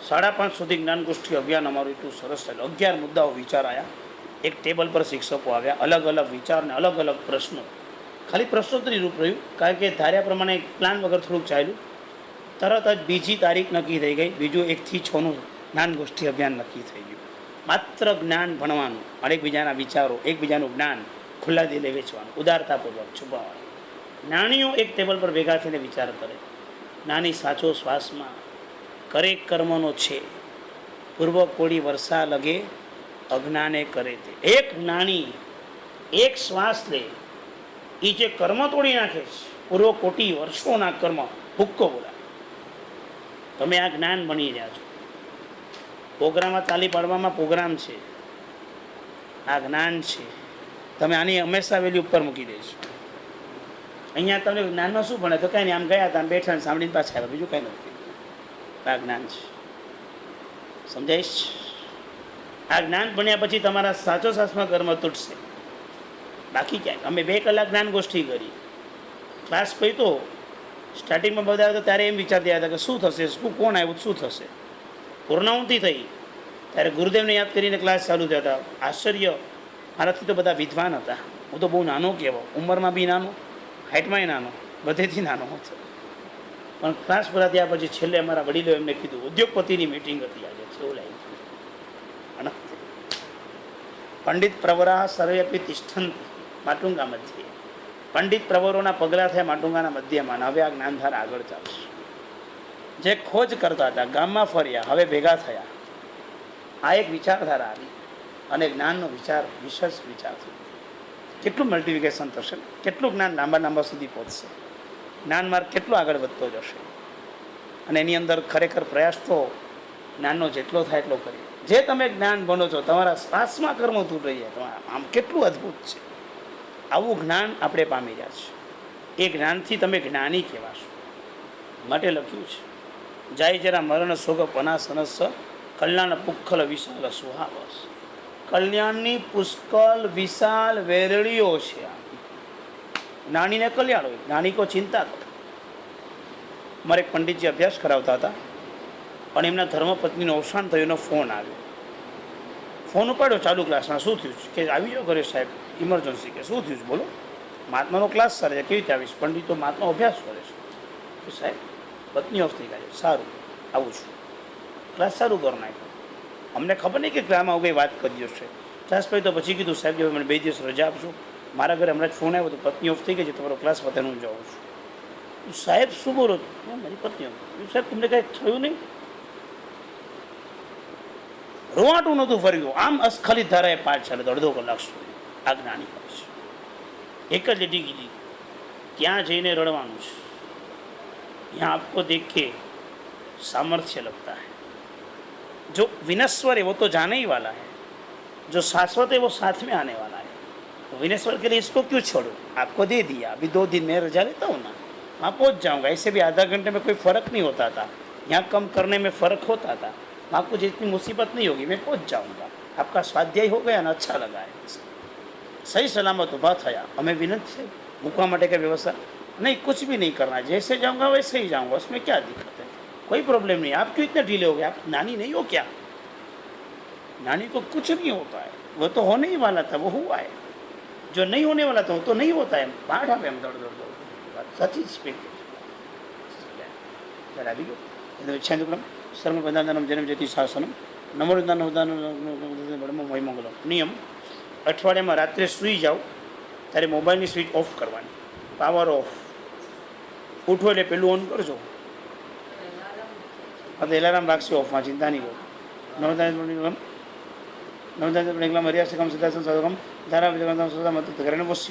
5:30 સુધી જ્ઞાન ગોષ્ઠી અભિયાન અમારું એટલું સરસ થયેલું. 11 મુદ્દાઓ વિચાર આવ્યા. એક ટેબલ પર શિક્ષકો આવ્યા, અલગ અલગ વિચાર ને અલગ અલગ પ્રશ્નો. ખાલી પ્રશ્નોત્તરી રૂપ રહ્યું, કારણ કે ધાર્યા પ્રમાણે પ્લાન વગર થોડુંક ચાલ્યું. તરત જ બીજી તારીખ નક્કી થઈ ગઈ. બીજું 1 થી 6નું જ્ઞાન ગોષ્ઠી અભિયાન નક્કી થઈ ગયું. માત્ર જ્ઞાન ભણવાનું, અને એકબીજાના વિચારો, એકબીજાનું જ્ઞાન ખુલ્લા દિલે વેચવાનું, ઉદારતાપૂર્વક છુપાવવાનું. જ્ઞાનીઓ એક ટેબલ પર ભેગા થઈને વિચાર કરે. નાની સાચો શ્વાસમાં કરે કર્મનો છે, પૂર્વ કોડી વર્ષા લગે અજ્ઞાને કરે તે. એક જ્ઞાની એક શ્વાસ લે, એ જે કર્મ તોડી નાખે છે, પૂર્વ કોટી વર્ષોના કર્મ ભૂક્કો બોલા. તમે આ જ્ઞાન બની રહ્યા છો. પ્રોગ્રામમાં તાલી પાડવામાં પ્રોગ્રામ છે, આ જ્ઞાન છે. તમે આની હંમેશા વેલ્યુ ઉપર મૂકી દઈશ. અહીંયા તમને જ્ઞાનનો શું ભણે, તો કાંઈ નહીં, આમ ગયા હતા, બેઠા ને સાંભળીને પાછા આવ્યા, બીજું કાંઈ નથી. આ જ્ઞાન છે, સમજાઈશ. આ જ્ઞાન ભણ્યા પછી તમારા સાચો સાસમાં કર્મ તૂટશે, બાકી ક્યાંય. અમે 2 કલાક જ્ઞાન ગોષ્ઠી કરી. ક્લાસ પૈતો સ્ટાર્ટિંગમાં બધા આવ્યા ત્યારે એમ વિચારતા હતા કે શું થશે, શું કોણ આવ્યું, શું થશે. પૂર્ણાહુતિ થઈ ત્યારે ગુરુદેવને યાદ કરીને ક્લાસ ચાલુ થયા હતા. આશ્ચર્ય, મારાથી તો બધા વિદ્વાન હતા. હું તો બહુ નાનો કહેવો, ઉંમરમાં બી નાનો, હાઇટમાંય નાનો, બધેથી નાનો હતો. પણ ક્લાસ પૂરા થયા પછી છેલ્લે અમારા વડીલો એમને કીધું, ઉદ્યોગપતિની મિટિંગ હતી આજે, એવું લાગ્યું. પંડિત પ્રવરા સર્વેપી તિષ્ઠંતિ માટુંગા મધ્યે. પંડિત પ્રવરોના પગલાં થયા માટુંગાના મધ્યમાં. હવે આ જ્ઞાનધારા આગળ ચાલશે. જે ખોજ કરતા હતા, ગામમાં ફર્યા, હવે ભેગા થયા. આ એક વિચારધારા આવી, અને જ્ઞાનનો વિચાર વિશેષ વિચાર થયો. કેટલું મલ્ટિફિકેશન થશે, કેટલું જ્ઞાન લાંબા સુધી પહોંચશે, જ્ઞાન માર્ગ કેટલો આગળ વધતો જશે. અને એની અંદર ખરેખર પ્રયાસ તો જ્ઞાનનો જેટલો થાય એટલો કરીએ. જે તમે જ્ઞાન બનો છો, તમારા શ્વાસમાં કર્મ તૂટ રહી જાય, તમારા આમ કેટલું અદ્ભુત છે. આવું જ્ઞાન આપણે પામી રહ્યા છીએ. એ જ્ઞાનથી તમે જ્ઞાની કહેવાશો. માટે લખ્યું છે, જાય જરા મરણ શોક પનાસનસ કલ્યાણ પુખ્ખલ વિશાલ સુહાવસ. કલ્યાણની પુષ્કળ વિશાલ વેરળીઓ છે. જ્ઞાનીને કલ્યાણ હોય, જ્ઞાની કો ચિંતા કરો. અમારે એક પંડિતજી અભ્યાસ કરાવતા હતા, અને એમના ધર્મપત્નીનું અવસાન થયું. એનો ફોન આવ્યો. ફોન ઉપાડ્યો ચાલુ ક્લાસમાં. શું થયું કે આવી જાઓ ઘરે સાહેબ, ઇમરજન્સી. કે શું થયું બોલો. મહાત્માનો ક્લાસ સર છે, કેવી રીતે આવીશ? પંડિતો મહાત્મા અભ્યાસ કરે છે. કે સાહેબ પત્ની ઓફ થઈ ગયા છે. સારું, આવું છું. ક્લાસ સારું કરી નાખ્યો. અમને ખબર નહીં કે આમાં આવું કંઈ વાત કરી હશે. ક્લાસ પછી તો પછી કીધું, સાહેબ જો મને 2 દિવસ રજા આપજો, મારા ઘરે હમણાં જ ફોન આવ્યો તો પત્ની ઓફ થઈ ગઈ છે, તમારો ક્લાસ પતે હું જાઉં છું. સાહેબ શું બોલો? મારી પત્ની ઓફ. સાહેબ તમને કાંઈ થયું નહીં? રોવાટું નહોતું ફર્યું, આમ અસ્ખલિત ધારાએ પાઠ ચાલે તો અડધો કલાક સુધી આ જ્ઞાની હોય છે. એક જ લીટી કીધી, ત્યાં જઈને રડવાનું છે. यहाँ आपको देख के सामर्थ्य लगता है. जो विनस्वर है वो तो जाने ही वाला है, जो शाश्वत है वो साथ में आने वाला है. विनस्वर के लिए इसको क्यों छोड़ो, आपको दे दिया, अभी 2 दिन में रजा लेता हूँ ना, वहाँ पहुँच जाऊँगा. ऐसे भी आधा घंटे में कोई फ़र्क नहीं होता था, यहाँ कम करने में फ़र्क होता था. आपको जितनी मुसीबत नहीं होगी मैं पहुँच जाऊँगा. आपका स्वाध्याय हो गया ना, अच्छा लगा है. सही सलामत ऊभा थया. हमें विनंती है મૂકવા માટે કઈ વ્યવસ્થા नहीं, कुछ भी नहीं करना, जैसे जाऊँगा वैसे ही जाऊँगा, उसमें क्या दिक्कत है, कोई प्रॉब्लम नहीं. आप क्यों इतने ढीले हो गए, आप नानी नहीं हो क्या? नानी को कुछ नहीं होता है, वो तो होने ही वाला था, वो हुआ है. जो नहीं होने वाला था वो तो नहीं होता है. पाठ आप एम दौड़ दौड़ दौड़ सची स्पीड चला भी गयो. इच्छा सर्व पदानम जन्म जति शासनम નમોદાન મંગલમ. નિયમ, અઠવાડિયામાં રાત્રે સૂઈ જાઓ ત્યારે મોબાઈલની સ્વિચ ઓફ કરવાની, પાવર ઓફ. ઉઠો એટલે પેલું ઓન કરજો. હા તો એલાર્મ રાખશે ઓફમાં, ચિંતા નહીં કરો. નવદાન એકલામ હરિયાસકમ સદાસમ સદકમ ધારા સદા મત કરીને વસી